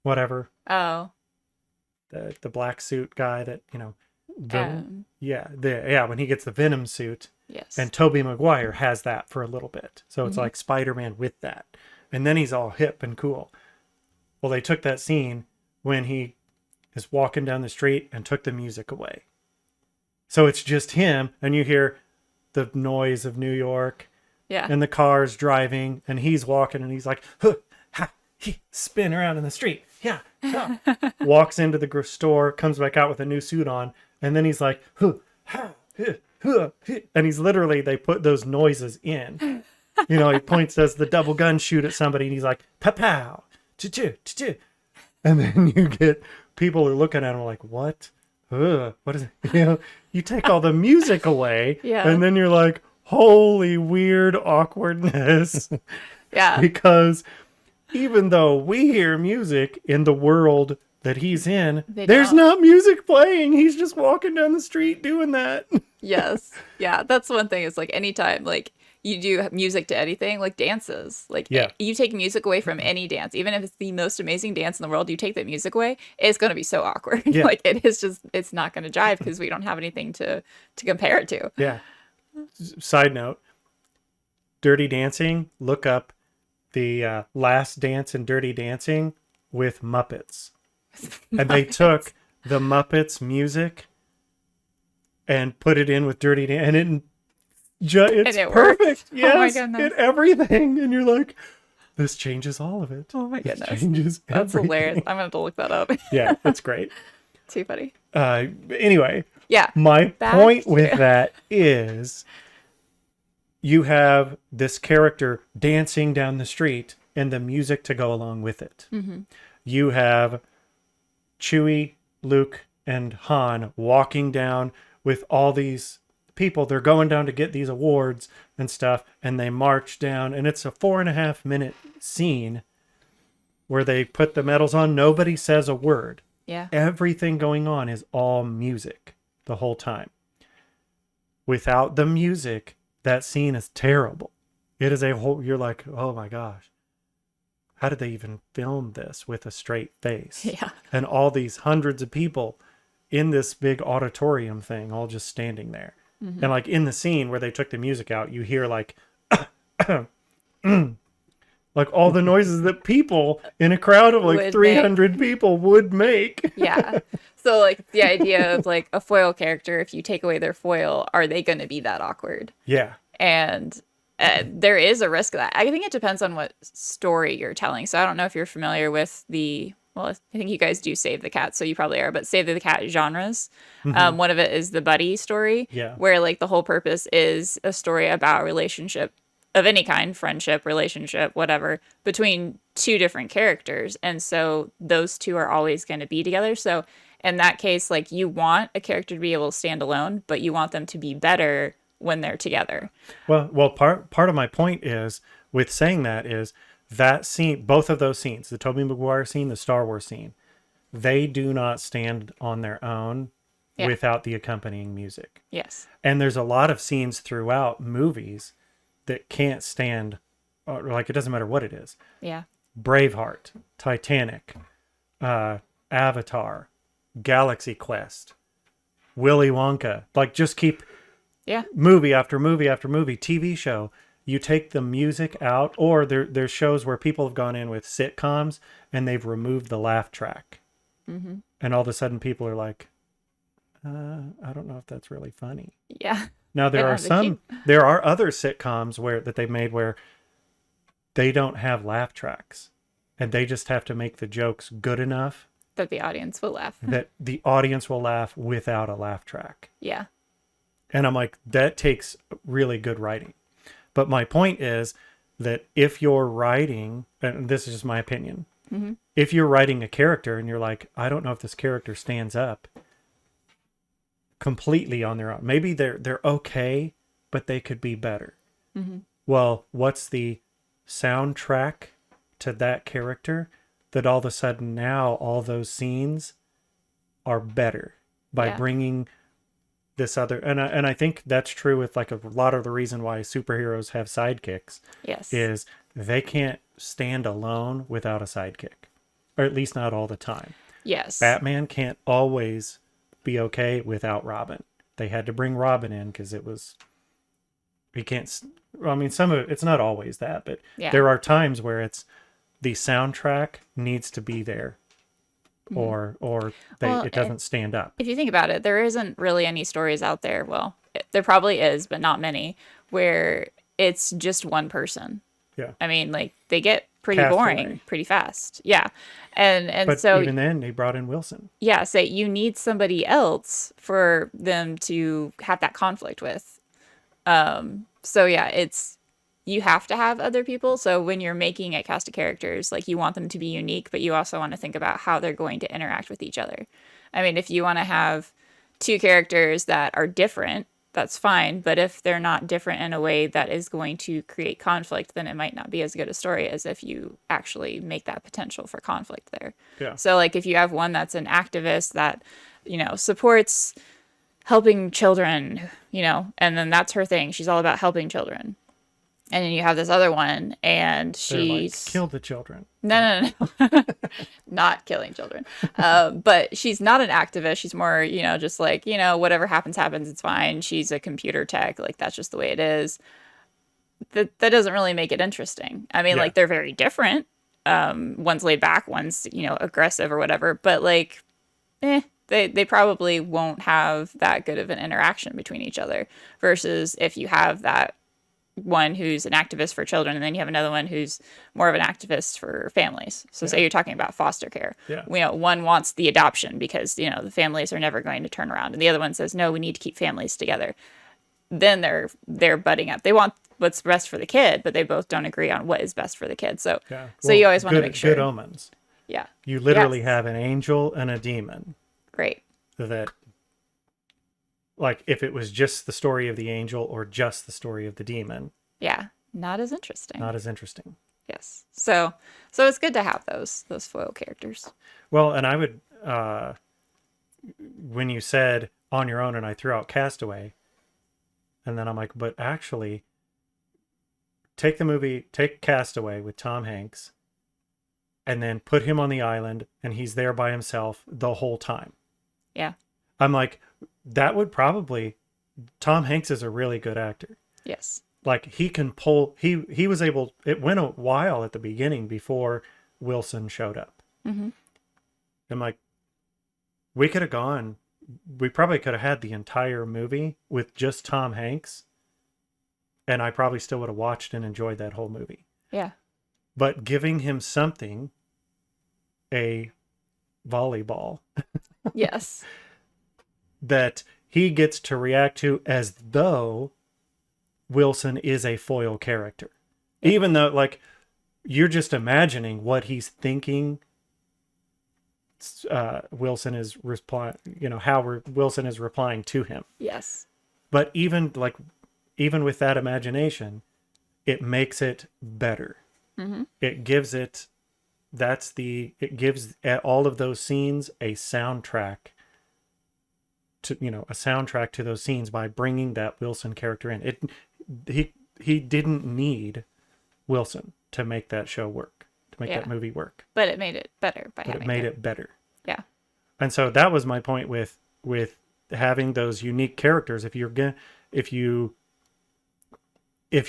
whatever,
Oh.
the black suit guy that,
Um,
when he gets the Venom suit,
yes.
and Tobey Maguire has that for a little bit. So it's like Spider-Man with that. And then he's all hip and cool. Well, they took that scene when he is walking down the street and took the music away. So it's just him, and you hear the noise of New York
yeah.
and the cars driving, and he's walking, and he's like, huh, ha, he, spin around in the street. Yeah. Ha. Walks into the store, comes back out with a new suit on, and then he's like, huh, ha, huh, huh, huh. And he's literally, they put those noises in. He points, does the double gun shoot at somebody, and he's like, pow, choo-choo, choo-choo. And then you get people are looking at him like, what ugh, what is it? You take all the music away,
Yeah.
and then you're like, holy weird awkwardness.
Yeah.
Because even though we hear music in the world that he's in,
They
there's
don't.
not music playing. He's just walking down the street doing that.
Yes. Yeah. That's one thing. Is like anytime like you do music to anything, like dances, like
Yeah.
you take music away from any dance, even if it's the most amazing dance in the world, you take that music away, it's going to be so awkward.
Yeah.
Like it is just, it's not going to jive because we don't have anything to compare it to.
Yeah. Side note, Dirty Dancing, look up the last dance in Dirty Dancing with Muppets. And they took the Muppets music and put it in with Dirty Dancing. And it's
it worked?
perfect.
Oh
Yes.
my goodness.
In everything. And you're like, this changes all of it.
Oh my
This
goodness.
changes
That's
everything.
hilarious. I'm going to have to look that up.
Yeah, that's great.
Too funny.
Anyway,
Yeah.
my
Back
point
to-
with that is you have this character dancing down the street and the music to go along with it.
Mm-hmm.
You have Chewie, Luke, and Han walking down with all these people. They're going down to get these awards and stuff, and they march down, and it's a 4.5 minute scene where they put the medals on. Nobody says a word.
Yeah.
Everything going on is all music the whole time. Without the music, that scene is terrible. It is a whole, you're like, oh my gosh, how did they even film this with a straight face?
Yeah.
And all these hundreds of people in this big auditorium thing, all just standing there.
Mm-hmm.
And like in the scene where they took the music out, you hear like, like all the noises that people in a crowd of like
Would
300 people would make.
Yeah. So like the idea of like a foil character, if you take away their foil, are they going to be that awkward?
Yeah.
And there is a risk of that. I think it depends on what story you're telling. So I don't know if you're familiar with well, I think you guys do Save the Cat, so you probably are, but Save the Cat genres. One of it is the buddy story,
Yeah.
where like the whole purpose is a story about a relationship of any kind, friendship, relationship, whatever, between two different characters. And so those two are always going to be together. So in that case, like you want a character to be able to stand alone, but you want them to be better when they're together.
Well, part of my point is with saying that is that scene, both of those scenes, the Tobey Maguire scene, the Star Wars scene, they do not stand on their own
Yeah.
without the accompanying music.
Yes.
And there's a lot of scenes throughout movies that can't stand, or like it doesn't matter what it is.
Yeah.
Braveheart, Titanic, Avatar, Galaxy Quest, Willy Wonka. Like just keep
Yeah.
movie after movie after movie, TV show. You take the music out, or there's shows where people have gone in with sitcoms and they've removed the laugh track.
Mm-hmm.
And all of a sudden people are like, I don't know if that's really funny.
Yeah.
Now there
Yeah,
are
they
there are other sitcoms that they've made where they don't have laugh tracks and they just have to make the jokes good enough
That the audience will laugh.
that the audience will laugh without a laugh track.
Yeah.
And I'm like, that takes really good writing. But my point is that if you're writing, and this is just my opinion,
Mm-hmm.
if you're writing a character and you're like, I don't know if this character stands up completely on their own. Maybe they're okay, but they could be better.
Mm-hmm.
Well, what's the soundtrack to that character that all of a sudden now all those scenes are better by
Yeah.
bringing this other, and I think that's true with like a lot of the reason why superheroes have sidekicks
Yes.
is they can't stand alone without a sidekick, or at least not all the time.
Yes.
Batman can't always be okay without Robin. They had to bring Robin in because he can't. I mean, some of it's not always that, but
Yeah.
there are times where it's the soundtrack needs to be there, or
Well,
it doesn't stand up.
If you think about it, there isn't really any stories out there. Well, there probably is, but not many, where it's just one person.
Yeah.
I mean, like they get pretty
Castaway.
boring pretty fast. Yeah. And
But
so
even then, they brought in Wilson.
yeah, say you need somebody else for them to have that conflict with. So yeah, you have to have other people. So when you're making a cast of characters, like you want them to be unique, but you also want to think about how they're going to interact with each other. I mean, if you want to have two characters that are different, that's fine. But if they're not different in a way that is going to create conflict, then it might not be as good a story as if you actually make that potential for conflict there.
Yeah.
So, like, if you have one that's an activist that, supports helping children, and then that's her thing. She's all about helping children. And then you have this other one, and
They're like,
she's
kill the children.
no, not killing children. But she's not an activist. She's more, just like, whatever happens, it's fine. She's a computer tech. Like, that's just the way it is. That doesn't really make it interesting. I mean,
Yeah.
like, they're very different. One's laid back, one's, aggressive or whatever. But, like, they probably won't have that good of an interaction between each other. Versus if you have that one who's an activist for children, and then you have another one who's more of an activist for families. So say you're talking about foster care.
Yeah.
One wants the adoption because, the families are never going to turn around. And the other one says, no, we need to keep families together. Then they're butting up. They want what's best for the kid, but they both don't agree on what is best for the kid. So,
Yeah.
so you always want to
good-
make sure.
Good omens.
Yeah.
You literally
Yes.
have an angel and a demon
Great.
that, like, if it was just the story of the angel or just the story of the demon,
Yeah. Not as interesting.
not as interesting.
Yes. So it's good to have those foil characters.
Well, and I would, when you said On Your Own and I threw out Castaway, and then I'm like, but actually, take Castaway with Tom Hanks, and then put him on the island, and he's there by himself the whole time.
Yeah.
I'm like, that would probably, Tom Hanks is a really good actor.
Yes.
Like, he can pull, he was able, it went a while at the beginning before Wilson showed up.
Mm-hmm.
I'm like, we probably could have had the entire movie with just Tom Hanks, and I probably still would have watched and enjoyed that whole movie.
Yeah.
But giving him something, a volleyball,
Yes.
that he gets to react to as though Wilson is a foil character. Even though, like, you're just imagining what he's thinking. Wilson is replying, how Wilson is replying to him.
Yes.
But even with that imagination, it makes it better.
Mm-hmm.
It gives all of those scenes a soundtrack to those scenes by bringing that Wilson character in. He didn't need Wilson to make that show work, to make that movie work.
But it made it better by
But
having
it made it better.
Yeah.
And so that was my point with having those unique characters. If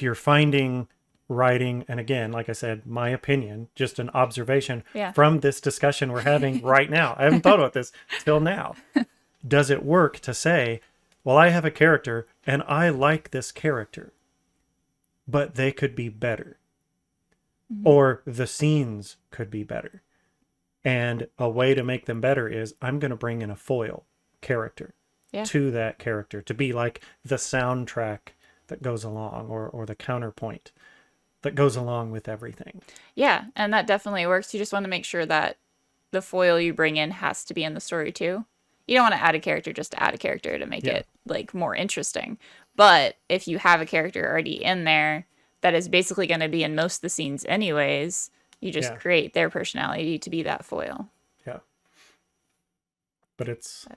you're finding writing, and again, like I said, my opinion, just an observation from this discussion we're having right now. I haven't thought about this till now. Does it work to say, well, I have a character and I like this character, but they could be better, or the scenes could be better? And a way to make them better is I'm going to bring in a foil character to that character to be like the soundtrack that goes along, or the counterpoint that goes along with everything.
Yeah, and that definitely works. You just want to make sure that the foil you bring in has to be in the story too. You don't want to add a character just to add a character to make it like more interesting. But if you have a character already in there that is basically going to be in most of the scenes anyways, you just create their personality to be that foil.
Yeah. But it's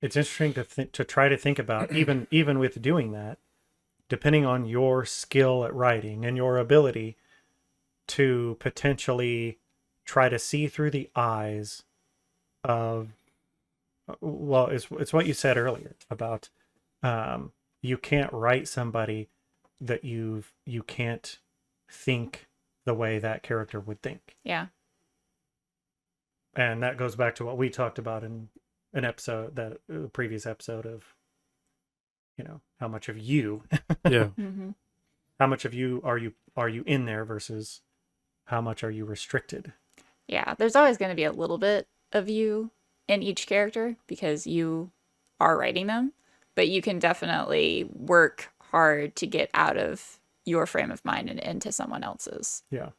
interesting to try to think about, even with doing that, depending on your skill at writing and your ability to potentially try to see through the eyes of, well, it's what you said earlier about you can't write somebody that you can't think the way that character would think.
Yeah.
And that goes back to what we talked about in an episode, that previous episode of, how much of you,
Yeah.
Mm-hmm.
how much of you are you in there versus how much are you restricted?
Yeah, there's always going to be a little bit of you in each character because you are writing them, but you can definitely work hard to get out of your frame of mind and into someone else's.
Yeah.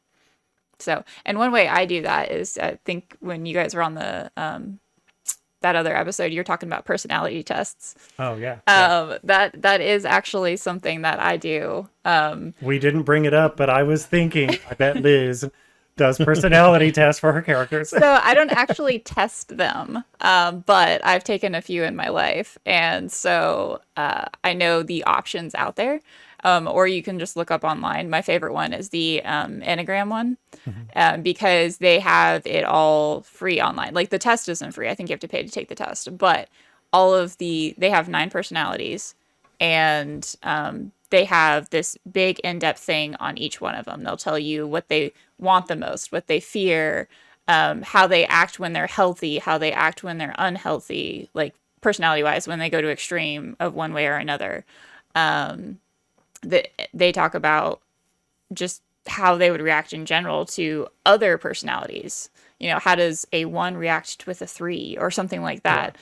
So, and one way I do that is, I think when you guys were on that other episode, you're talking about personality tests.
Oh yeah. Yeah.
That is actually something that I do.
We didn't bring it up, but I was thinking, I bet Liz does personality tests for her characters.
So I don't actually test them, but I've taken a few in my life, and so I know the options out there. Or you can just look up online. My favorite one is the Enneagram one, because they have it all free online. Like the test isn't free. I think you have to pay to take the test, but they have 9 personalities, and they have this big in-depth thing on each one of them. They'll tell you what they want the most, what they fear, how they act when they're healthy, how they act when they're unhealthy, like personality-wise, when they go to extreme of one way or another. They talk about just how they would react in general to other personalities. You know, how does a 1 react with a 3 or something like that?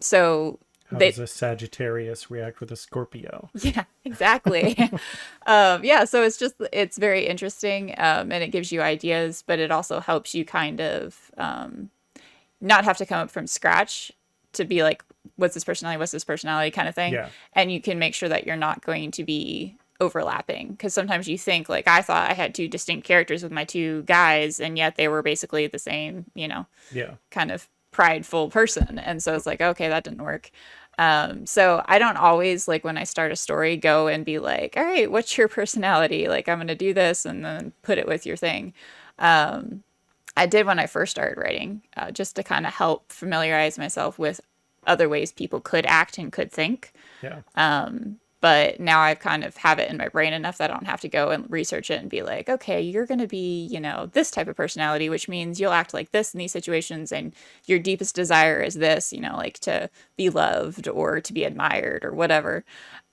So
How does a Sagittarius react with a Scorpio?
yeah, exactly. So it's very interesting, and it gives you ideas, but it also helps you kind of not have to come up from scratch to be like, what's this personality kind of thing.
Yeah.
And you can make sure that you're not going to be overlapping, because sometimes you think, like, I thought I had 2 distinct characters with my 2 guys, and yet they were basically the same,
Yeah.
kind of prideful person. And so it's like, okay, that didn't work. So I don't always, like, when I start a story, go and be like, all right, what's your personality? Like, I'm going to do this and then put it with your thing. I did when I first started writing, just to kind of help familiarize myself with other ways people could act and could think.
Yeah.
But now I kind of have it in my brain enough that I don't have to go and research it and be like, okay, you're going to be, this type of personality, which means you'll act like this in these situations, and your deepest desire is this, like to be loved or to be admired or whatever.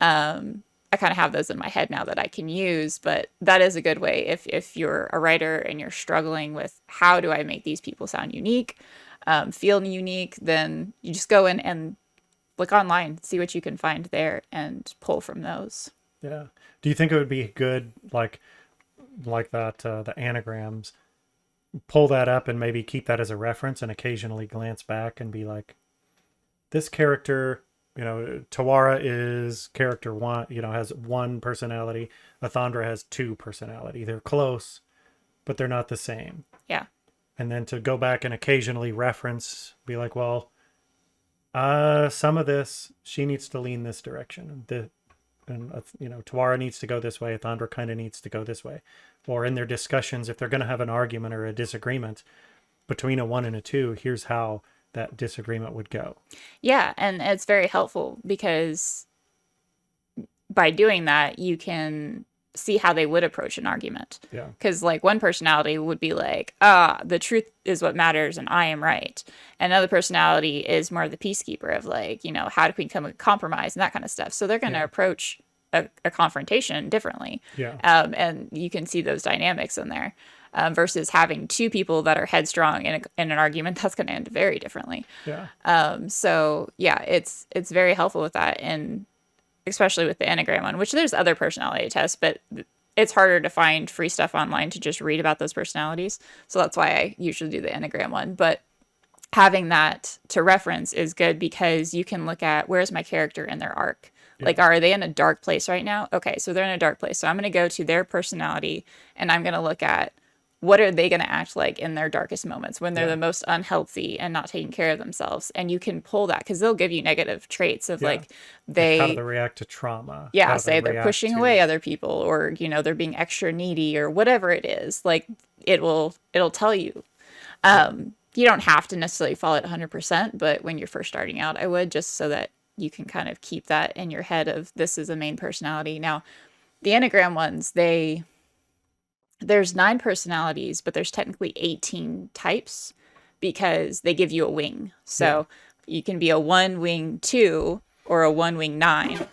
I kind of have those in my head now that I can use, but that is a good way if you're a writer and you're struggling with, how do I make these people sound unique, feel unique, then you just go in and look online, see what you can find there, and pull from those.
Yeah. Do you think it would be good, like that, the anagrams, pull that up and maybe keep that as a reference and occasionally glance back and be like, this character, Tawara is character 1, has 1 personality. Athandra has 2 personality. They're close, but they're not the same.
Yeah.
And then to go back and occasionally reference, be like, well, some of this, she needs to lean this direction. Tawara needs to go this way. Athandra kind of needs to go this way. Or in their discussions, if they're going to have an argument or a disagreement between a 1 and a 2, here's how that disagreement would go.
Yeah, and it's very helpful, because by doing that, you can see how they would approach an argument.
Yeah.
Because, like, one personality would be like, the truth is what matters and I am right. Another personality is more of the peacekeeper of, like, how do we come to a compromise and that kind of stuff. So they're going to approach a confrontation differently.
Yeah.
And you can see those dynamics in there. Versus having 2 people that are headstrong in an argument, that's going to end very differently.
Yeah.
So yeah, it's very helpful with that, and especially with the Enneagram one, which there's other personality tests, but it's harder to find free stuff online to just read about those personalities. So that's why I usually do the Enneagram one. But having that to reference is good, because you can look at, where's my character in their arc. Yeah. Like, are they in a dark place right now? Okay, so they're in a dark place. So I'm going to go to their personality, and I'm going to look at, what are they going to act like in their darkest moments, when they're the most unhealthy and not taking care of themselves. And you can pull that, because they'll give you negative traits of like
how do they react to trauma.
Yeah, say they're pushing away other people, or they're being extra needy, or whatever it is. Like, it'll tell you. You don't have to necessarily follow it 100%, but when you're first starting out, I would, just so that you can kind of keep that in your head of, this is a main personality. Now, the Enneagram ones, there's 9 personalities, but there's technically 18 types, because they give you a wing. So you can be a 1 wing 2 or a 1 wing 9.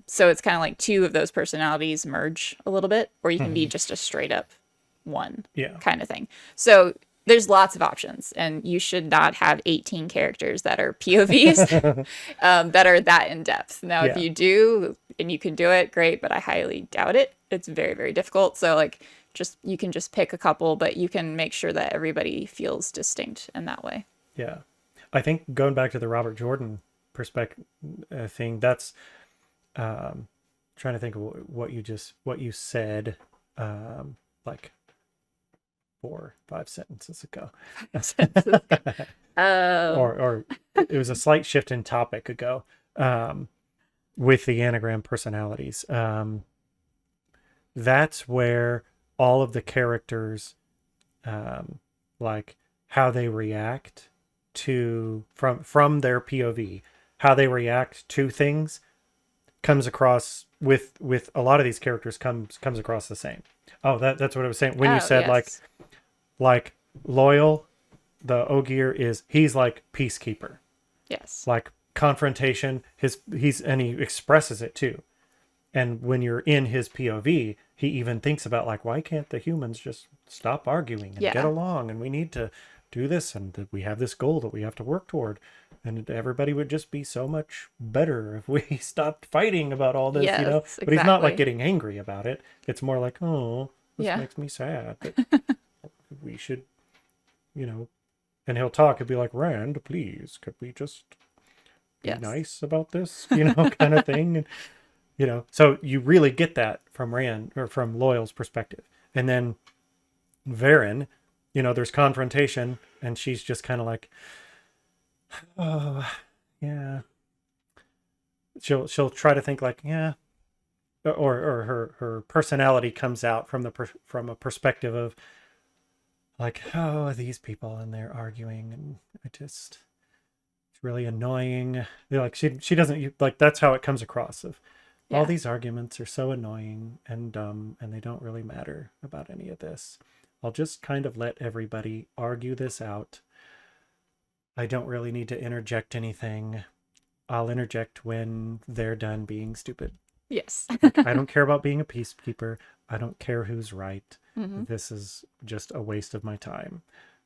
So it's kind of like 2 of those personalities merge a little bit, or you can be just a straight up 1 kind of thing. So there's lots of options, and you should not have 18 characters that are POVs that are that in depth. Now, if you do and you can do it, great, but I highly doubt it. It's very, very difficult. So, like, you can just pick a couple, but you can make sure that everybody feels distinct in that way.
Yeah. I think going back to the Robert Jordan perspective thing, that's trying to think of what you said like 4-5 sentences ago.
Um,
Or it was a slight shift in topic ago with the anagram personalities. That's where all of the characters like how they react to from their POV, how they react to things comes across with a lot of these characters comes across the same. Oh, that's what I was saying when you said
yes.
like Loyal, the Ogier he's like peacekeeper,
Yes.
like confrontation. And he expresses it too. And when you're in his POV, he even thinks about like, why can't the humans just stop arguing and get
Yeah.
along? And we need to do this, and that we have this goal that we have to work toward. And everybody would just be so much better if we stopped fighting about all this, you know?
Yes,
But he's not like
exactly.
getting angry about it. It's more like, oh, this
Yeah.
makes me sad. But we should, you know, and he'll talk and be like, Rand, please, could we just be
Yes.
nice about this, you know, kind of thing. And, you know, so you really get that from Rand or from Loyal's perspective. And then Varen, you know, there's confrontation and she's just kind of like, oh, yeah. She'll try to think like, yeah, or her personality comes out from from a perspective of like, oh, these people and they're arguing and it's really annoying. You know, like she doesn't like, that's how it comes across of all
Yeah.
these arguments are so annoying and dumb and they don't really matter about any of this. I'll just kind of let everybody argue this out. I don't really need to interject anything. I'll interject when they're done being stupid.
Yes.
I don't care about being a peacekeeper. I don't care who's right.
Mhm.
This is just a waste of my time.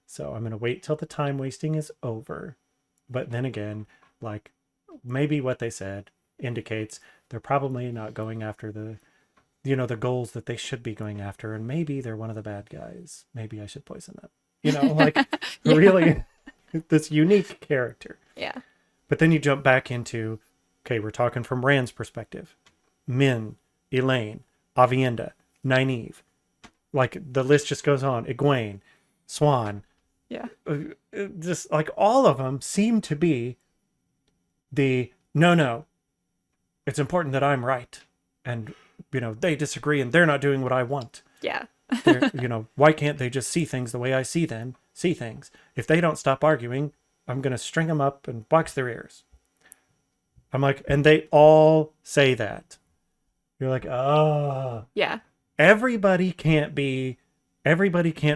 So I'm going to wait till the time wasting is over. But then again, like maybe what they said indicates they're probably not going after the goals that they should be going after. And maybe they're one of the bad guys. Maybe I should poison them. You know, like
Yeah.
really this unique character.
Yeah.
But then you jump back into, okay, we're talking from Rand's perspective. Min, Elaine, Avienda, Nynaeve. Like the list just goes on. Egwene, Swan.
Yeah.
Just like all of them seem to be no, it's important that I'm right. And, you know, they disagree and they're not doing what I want.
Yeah.
You know, why can't they just see things the way I see things? If they don't stop arguing, I'm going to string them up and box their ears. I'm like, and they all say that. You're like, oh,
Yeah.
everybody can't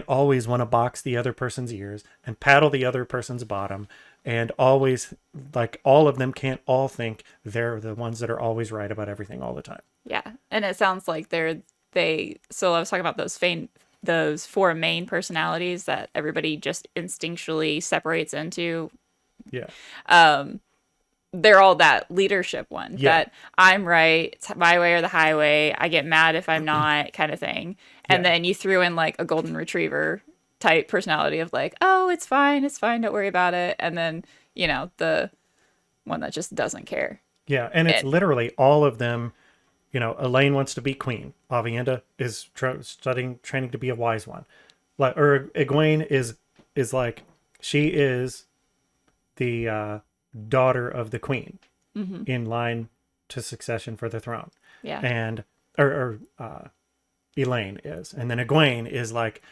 always want to box the other person's ears and paddle the other person's bottom and always, like, all of them can't all think they're the ones that are always right about everything all the time.
Yeah. And it sounds like so I was talking about those four main personalities that everybody just instinctually separates into.
Yeah.
They're all that leadership one,
Yeah.
that I'm right, it's my way or the highway, I get mad if I'm not, kind of thing. And
Yeah.
then you threw in like a golden retriever type personality of like, oh, it's fine, don't worry about it. And then, you know, the one that just doesn't care.
Yeah. And it's
And-
literally all of them. You know, Elaine wants to be queen. Avienda is training to be a wise one. Like, or Egwene is like, she is the daughter of the queen in line to succession for the throne.
Yeah.
And Elaine is, and then Egwene is like,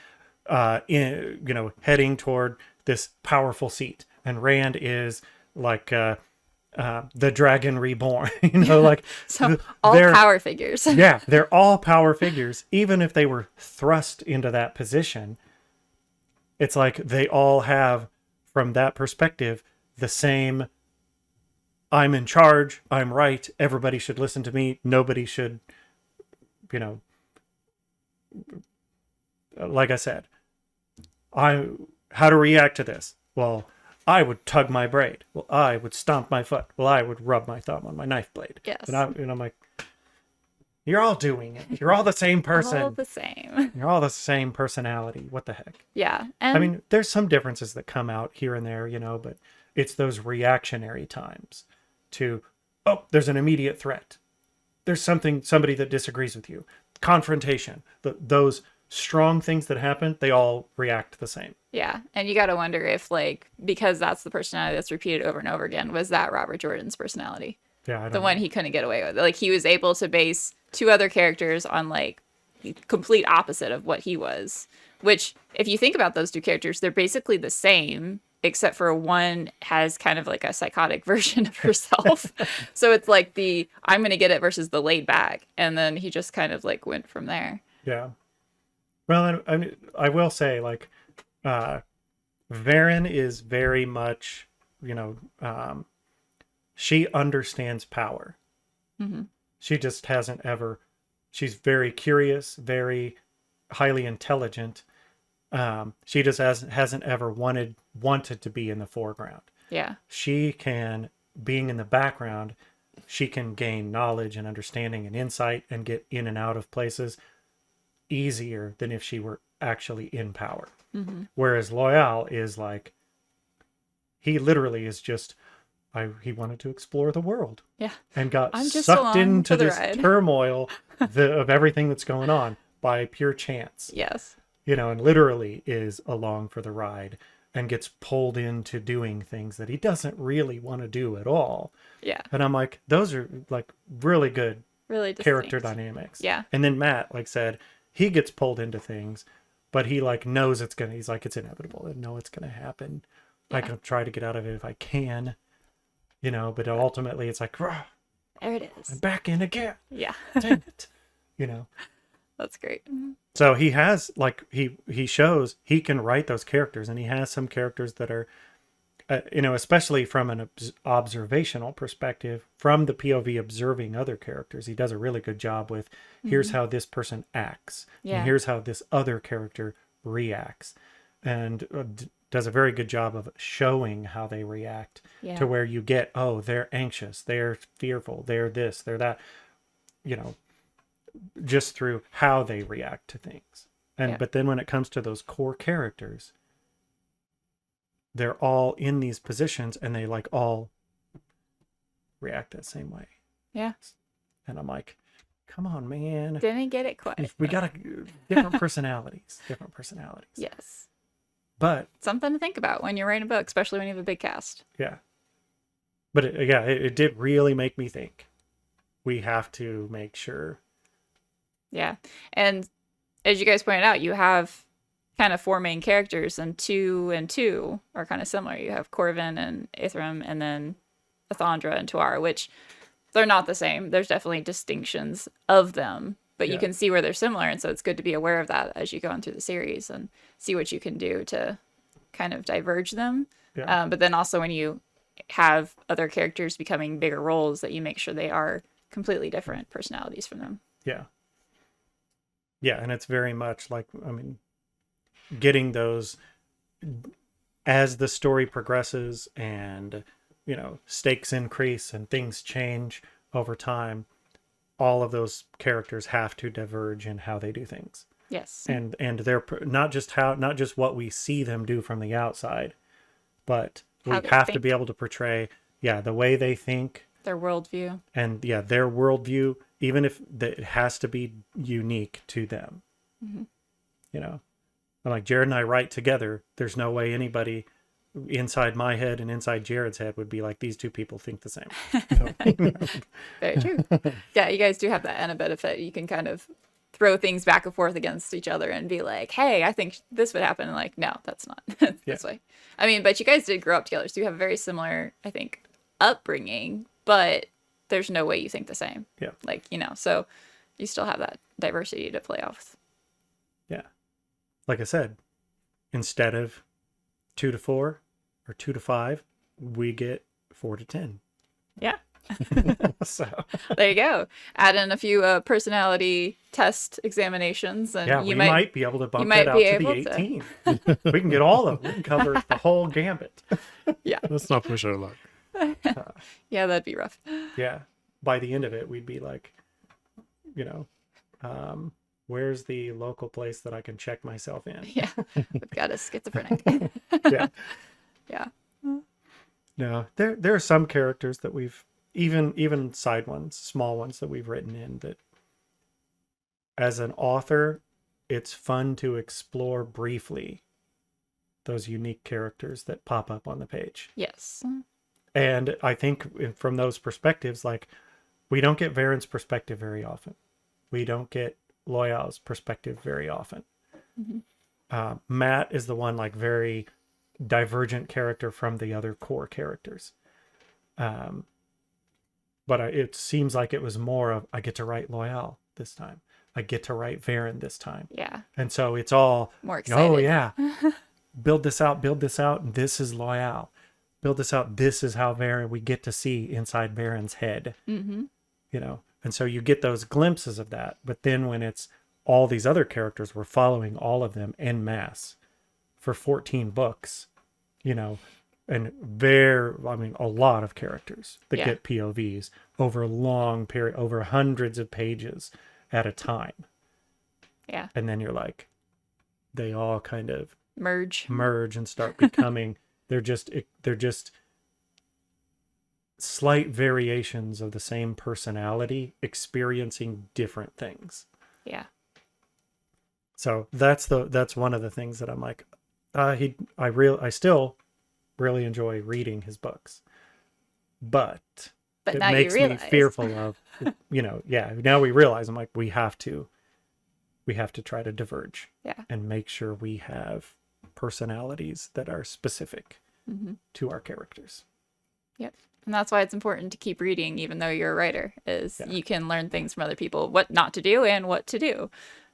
heading toward this powerful seat, and Rand is like the dragon reborn. You know, like
So all
they're-
power figures.
yeah, they're all power figures. Even if they were thrust into that position, it's like they all have, from that perspective, the same, I'm in charge, I'm right, everybody should listen to me, nobody should, you know, like I said, how to react to this? Well, I would tug my braid. Well, I would stomp my foot. Well, I would rub my thumb on my knife blade.
Yes.
And I'm like, You're all doing it. You're all the same person.
All the same.
You're all the same personality. What the heck?
Yeah. And
I mean, there's some differences that come out here and there, but it's those reactionary times to, oh, there's an immediate threat. There's somebody that disagrees with you. Confrontation. Those strong things that happen, they all react the same.
yeah. And you got to wonder if, like, because that's the personality that's repeated over and over again, was that Robert Jordan's personality?
Yeah, I don't
The
know.
one he couldn't get away with. Like, he was able to base two other characters on, like, the complete opposite of what he was. Which, if you think about those two characters, they're basically the same, except for one has kind of like a psychotic version of herself. So it's like the I'm going to get it versus the laid back. And then he just kind of, like, went from there.
Yeah. Well, I will say, like, Varen is very much, she understands power.
Mm-hmm.
She just hasn't ever. She's very curious, very highly intelligent. She just hasn't ever wanted to be in the foreground.
Yeah.
She can, being in the background, she can gain knowledge and understanding and insight and get in and out of places easier than if she were actually in power.
Mm-hmm.
Whereas Loyal is like, he literally is just, he wanted to explore the world.
Yeah.
And got
I'm just
sucked
along
into
for the
this
ride.
turmoil of everything that's going on by pure chance.
Yes.
And literally is along for the ride and gets pulled into doing things that he doesn't really want to do at all.
Yeah.
And I'm like, those are like really good
Really
character
distinct.
dynamics.
Yeah.
And then Matt, like said, he gets pulled into things, but he like knows he's like, it's inevitable. I know it's going to happen. I
Yeah.
can try to get out of it if I can, but ultimately it's like, "Rah,
There it
I'm
is.
back in again.
Yeah.
Dang it.
That's great.
So he has, like, he shows he can write those characters, and he has some characters that are, especially from an observational perspective, from the POV observing other characters, he does a really good job with, here's how this person acts,
Yeah.
and here's how this other character reacts, and does a very good job of showing how they react
Yeah.
to where you get, oh, they're anxious, they're fearful, they're this, they're that, just through how they react to things. And
Yeah.
but then when it comes to those core characters, they're all in these positions and they like all react that same way.
Yeah.
And I'm like, come on, man.
Didn't get it quite.
We got different personalities.
Yes.
But
Something to think about when you're writing a book, especially when you have a big cast.
yeah. But it did really make me think. We have to make sure.
Yeah. And as you guys pointed out, you have kind of four main characters, and two are kind of similar. You have Corvin and Ithram, and then Athandra and Tuara, which they're not the same. There's definitely distinctions of them, but you
Yeah.
can see where they're similar. And so it's good to be aware of that as you go on through the series and see what you can do to kind of diverge them.
Yeah.
But then also when you have other characters becoming bigger roles, that you make sure they are completely different personalities from them.
Yeah. Yeah, and it's very much like, getting those as the story progresses and, stakes increase and things change over time, all of those characters have to diverge in how they do things.
Yes.
And they're not just what we see them do from the outside, but we
How they
have to
think.
be able to portray, the way they think,
Their worldview.
and their worldview, even if it has to be unique to them.
Mhm.
And like Jared and I write together, there's no way anybody inside my head and inside Jared's head would be like, these two people think the same. So,
Very true. Yeah, you guys do have that and a benefit. You can kind of throw things back and forth against each other and be like, hey, I think this would happen. And like, no, that's not this way. But you guys did grow up together. So you have a very similar, I think, upbringing, but there's no way you think the same.
Yeah.
So you still have that diversity to play off.
yeah. Like I said, instead of 2 to 4 or 2 to 5, we get 4 to 10.
Yeah.
So
There you go. Add in a few personality test examinations, and
yeah,
you
we might be able to bump
might
that out
be
to
able
the
to.
18. We can get all of them. We can cover the whole gambit.
Let's not push our luck.
Yeah, that'd be rough.
Yeah. By the end of it, we'd be like, you know, where's the local place that I can check myself in?
Yeah, we've got a schizophrenic.
Yeah.
Yeah.
No, there are some characters that we've even side ones, small ones that we've written in that as an author, it's fun to explore briefly those unique characters that pop up on the page.
Yes.
And I think from those perspectives, like we don't get Varen's perspective very often. We don't get Loyal's perspective very often. Matt is the one like very divergent character from the other core characters. But it seems like it was more of I get to write Loyal this time. I get to write Varen this time.
Yeah.
And so it's all
More excited.
oh yeah. build this out, and this is Loyal. Build this out, this is how Varen we get to see inside Varen's head.
Mm-hmm.
You know. And so you get those glimpses of that. But then when it's all these other characters, we're following all of them en masse for 14 books, you know, and a lot of characters that
Yeah.
get POVs over a long period, over hundreds of pages at a time.
Yeah.
And then you're like, they all kind of
Merge.
merge and start becoming, they're just slight variations of the same personality experiencing different things.
Yeah.
So that's one of the things that I'm like, I still really enjoy reading his books, but
But
it
now
makes
you
me
realize.
fearful of, now we realize I'm like, we have to try to diverge
Yeah.
and make sure we have personalities that are specific
Mm-hmm.
to our characters.
Yep. And that's why it's important to keep reading, even though you're a writer, is
Yeah.
you can learn things from other people, what not to do and what to do,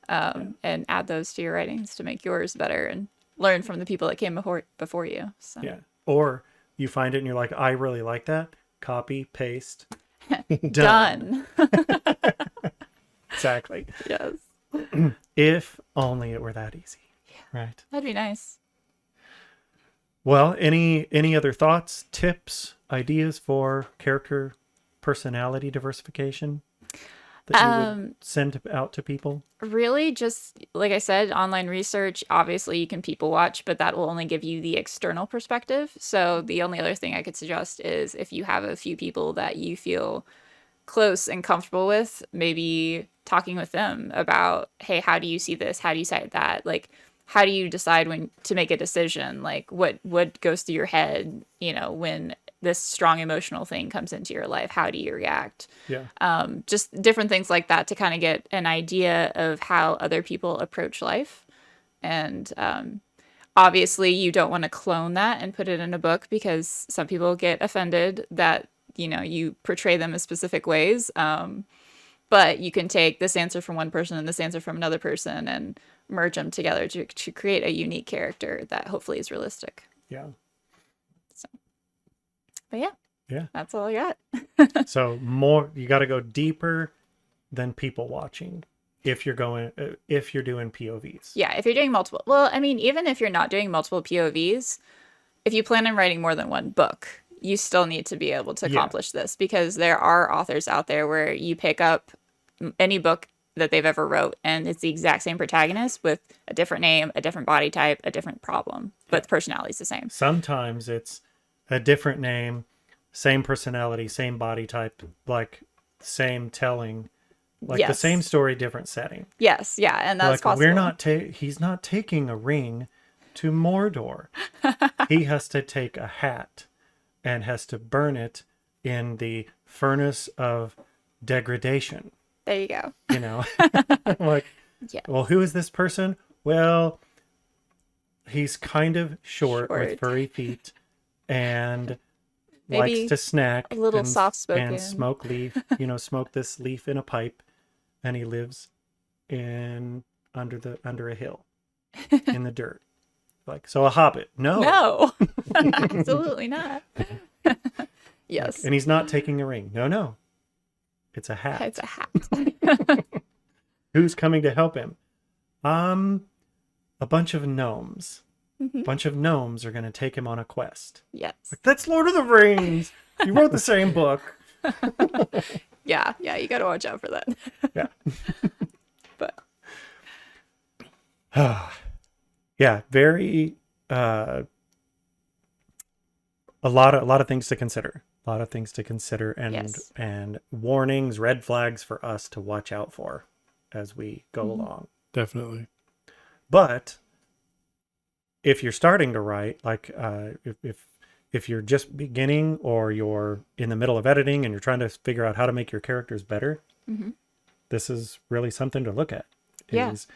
and add those to your writings to make yours better and learn from the people that came before you. So
Yeah. Or you find it and you're like, I really like that. Copy, paste,
done.
Exactly.
Yes.
If only it were that easy. Right.
That'd be nice.
Well, any other thoughts, tips, ideas for character personality diversification that you would send out to people?
Really, just like I said, online research, obviously you can people watch, but that will only give you the external perspective. So the only other thing I could suggest is if you have a few people that you feel close and comfortable with, maybe talking with them about, hey, how do you see this? How do you see that? Like, how do you decide when to make a decision? Like, what goes through your head, when this strong emotional thing comes into your life? How do you react?
Yeah.
Just different things like that to kind of get an idea of how other people approach life. And obviously, you don't want to clone that and put it in a book because some people get offended that, you portray them in specific ways. But you can take this answer from one person and this answer from another person and merge them together to create a unique character that hopefully is realistic.
Yeah.
But yeah.
Yeah.
That's all I got.
So you got to go deeper than people watching if you're doing POVs.
Yeah, if you're doing multiple. Well, I mean, even if you're not doing multiple POVs, if you plan on writing more than one book, you still need to be able to accomplish this because there are authors out there where you pick up any book that they've ever wrote and it's the exact same protagonist with a different name, a different body type, a different problem, but the personality's the same.
Sometimes it's a different name, same personality, same body type, like same telling, like the
Yes.
same story, different setting.
Yes, yeah, and that's
Like
possible.
he's not taking a ring to Mordor. He has to take a hat and has to burn it in the furnace of degradation.
There you go.
Like,
Yeah.
well, who is this person? Well, he's kind of short with
Short.
furry feet and
Maybe
likes to snack
a little
and,
soft-spoken.
and smoke leaf, smoke this leaf in a pipe, and he lives under a hill in the dirt. Like, so a hobbit.
No, absolutely not. Yes,
And he's not taking a ring. No. It's a hat.
it's a hat.
Who's coming to help him? A bunch of gnomes. A bunch of gnomes are going to take him on a quest.
Yes.
Like, that's Lord of the Rings. You wrote the same book.
Yeah, you got to watch out for that.
Yeah.
But
Yeah, very a lot of things to consider. A lot of things to consider and
Yes.
and warnings, red flags for us to watch out for as we go along.
Definitely.
But if you're starting to write, like if you're just beginning or you're in the middle of editing and you're trying to figure out how to make your characters better,
Mhm.
this is really something to look at.
Yeah.
Is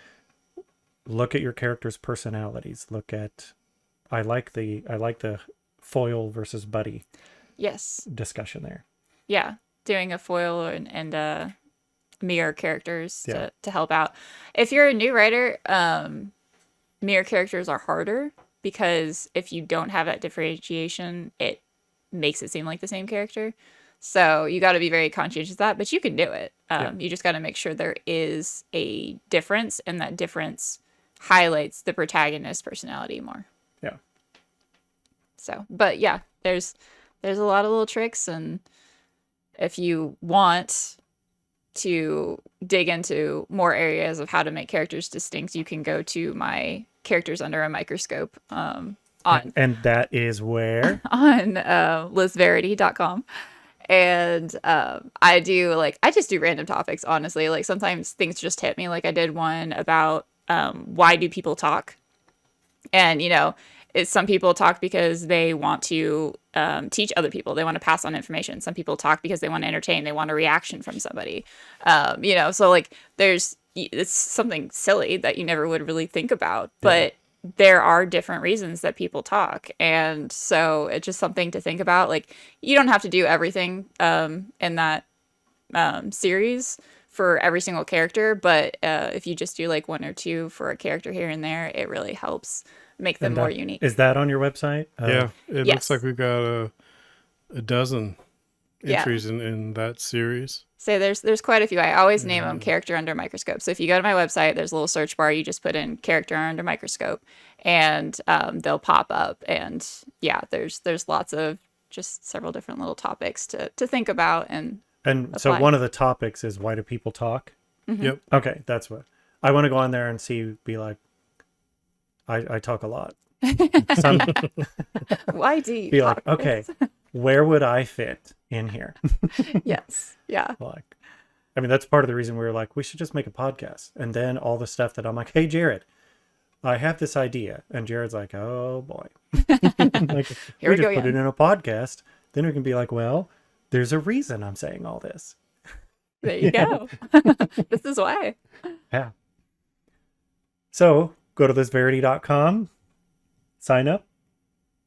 look at your characters' personalities. Look at I like the foil versus buddy
yes.
discussion there.
Yeah, doing a foil and mirror characters
Yeah.
to help out. If you're a new writer, mirror characters are harder because if you don't have that differentiation, it makes it seem like the same character. So you got to be very conscientious of that, but you can do it. You just got to make sure there is a difference, and that difference highlights the protagonist's personality more.
Yeah.
So, but yeah, there's a lot of little tricks, and if you want to dig into more areas of how to make characters distinct, you can go to my Characters Under a Microscope on
And that is where
lizverity.com. And I just do random topics, honestly. Like sometimes things just hit me. Like I did one about why do people talk? And, some people talk because they want to teach other people. They want to pass on information. Some people talk because they want to entertain. They want a reaction from somebody. So like it's something silly that you never would really think about. But there are different reasons that people talk. And so it's just something to think about. Like you don't have to do everything in that series for every single character. But if you just do like one or two for a character here and there, it really helps make them more unique.
Is that on your website?
Yeah. It
yes.
looks like we've got a dozen
Yeah.
entries in that series.
So there's quite a few. I always name them Character Under Microscope. So if you go to my website, there's a little search bar. You just put in Character Under Microscope, and they'll pop up. And yeah, there's lots of just several different little topics to think about and
so
apply.
one of the topics is why do people talk?
Yep.
Okay, that's what I want to go on there and be like, I talk a lot. Some
why do you
be
talk?
like, okay, where would I fit in here?
Yes. Yeah.
Like, I mean, that's part of the reason we were like, we should just make a podcast. And then all the stuff that I'm like, hey, Jared, I have this idea. And Jared's like, oh boy. Like,
Here
we
we go
just put it
again.
in a podcast. Then we can be like, well, there's a reason I'm saying all this.
There you go. This is why.
Yeah. So go to thisverity.com, sign up.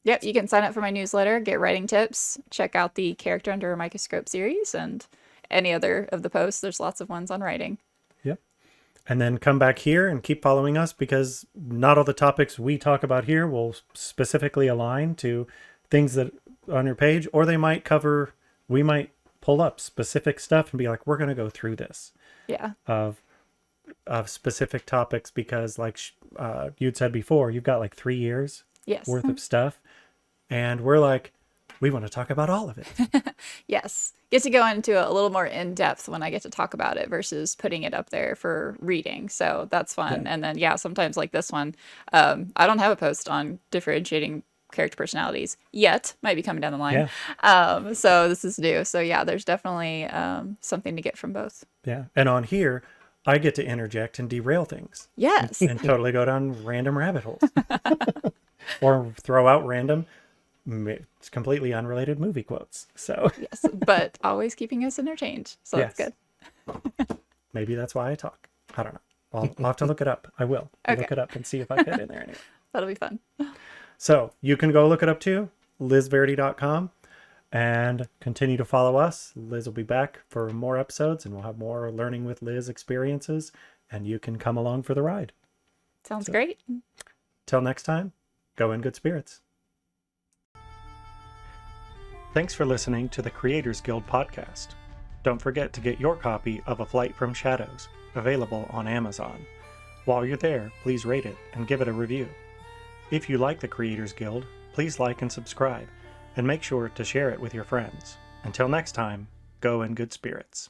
Yep, you can sign up for my newsletter, get writing tips, check out the Character Under a Microscope series, and any other of the posts. There's lots of ones on writing.
Yep. And then come back here and keep following us, because not all the topics we talk about here will specifically align to things that on your page, or we might pull up specific stuff and be like, we're going to go through this
Yeah.
of specific topics, because like you'd said before, you've got like 3 years
Yes.
worth of stuff. And we're like, we want to talk about all of it.
Yes. Get to go into a little more in depth when I get to talk about it versus putting it up there for reading. So that's fun.
Yeah.
And then, yeah, sometimes like this one, I don't have a post on differentiating character personalities yet. Might be coming down the line. So this is new. So yeah, there's definitely something to get from both.
Yeah. And on here, I get to interject and derail things
Yes.
and totally go down random rabbit holes or throw out random, completely unrelated movie quotes. So
Yes. But always keeping us entertained. So that's
Yes.
good.
maybe that's why I talk. I don't know. I'll have to look it up. I will
Okay.
look it up and see if I fit in there anyway.
That'll be fun.
So you can go look it up too, lizverity.com, and continue to follow us. Liz will be back for more episodes, and we'll have more Learning with Liz experiences, and you can come along for the ride.
Sounds great.
Till next time, go in good spirits. Thanks for listening to the Creators Guild podcast. Don't forget to get your copy of A Flight from Shadows, available on Amazon. While you're there, please rate it and give it a review. If you like the Creators Guild, please like and subscribe, and make sure to share it with your friends. Until next time, go in good spirits.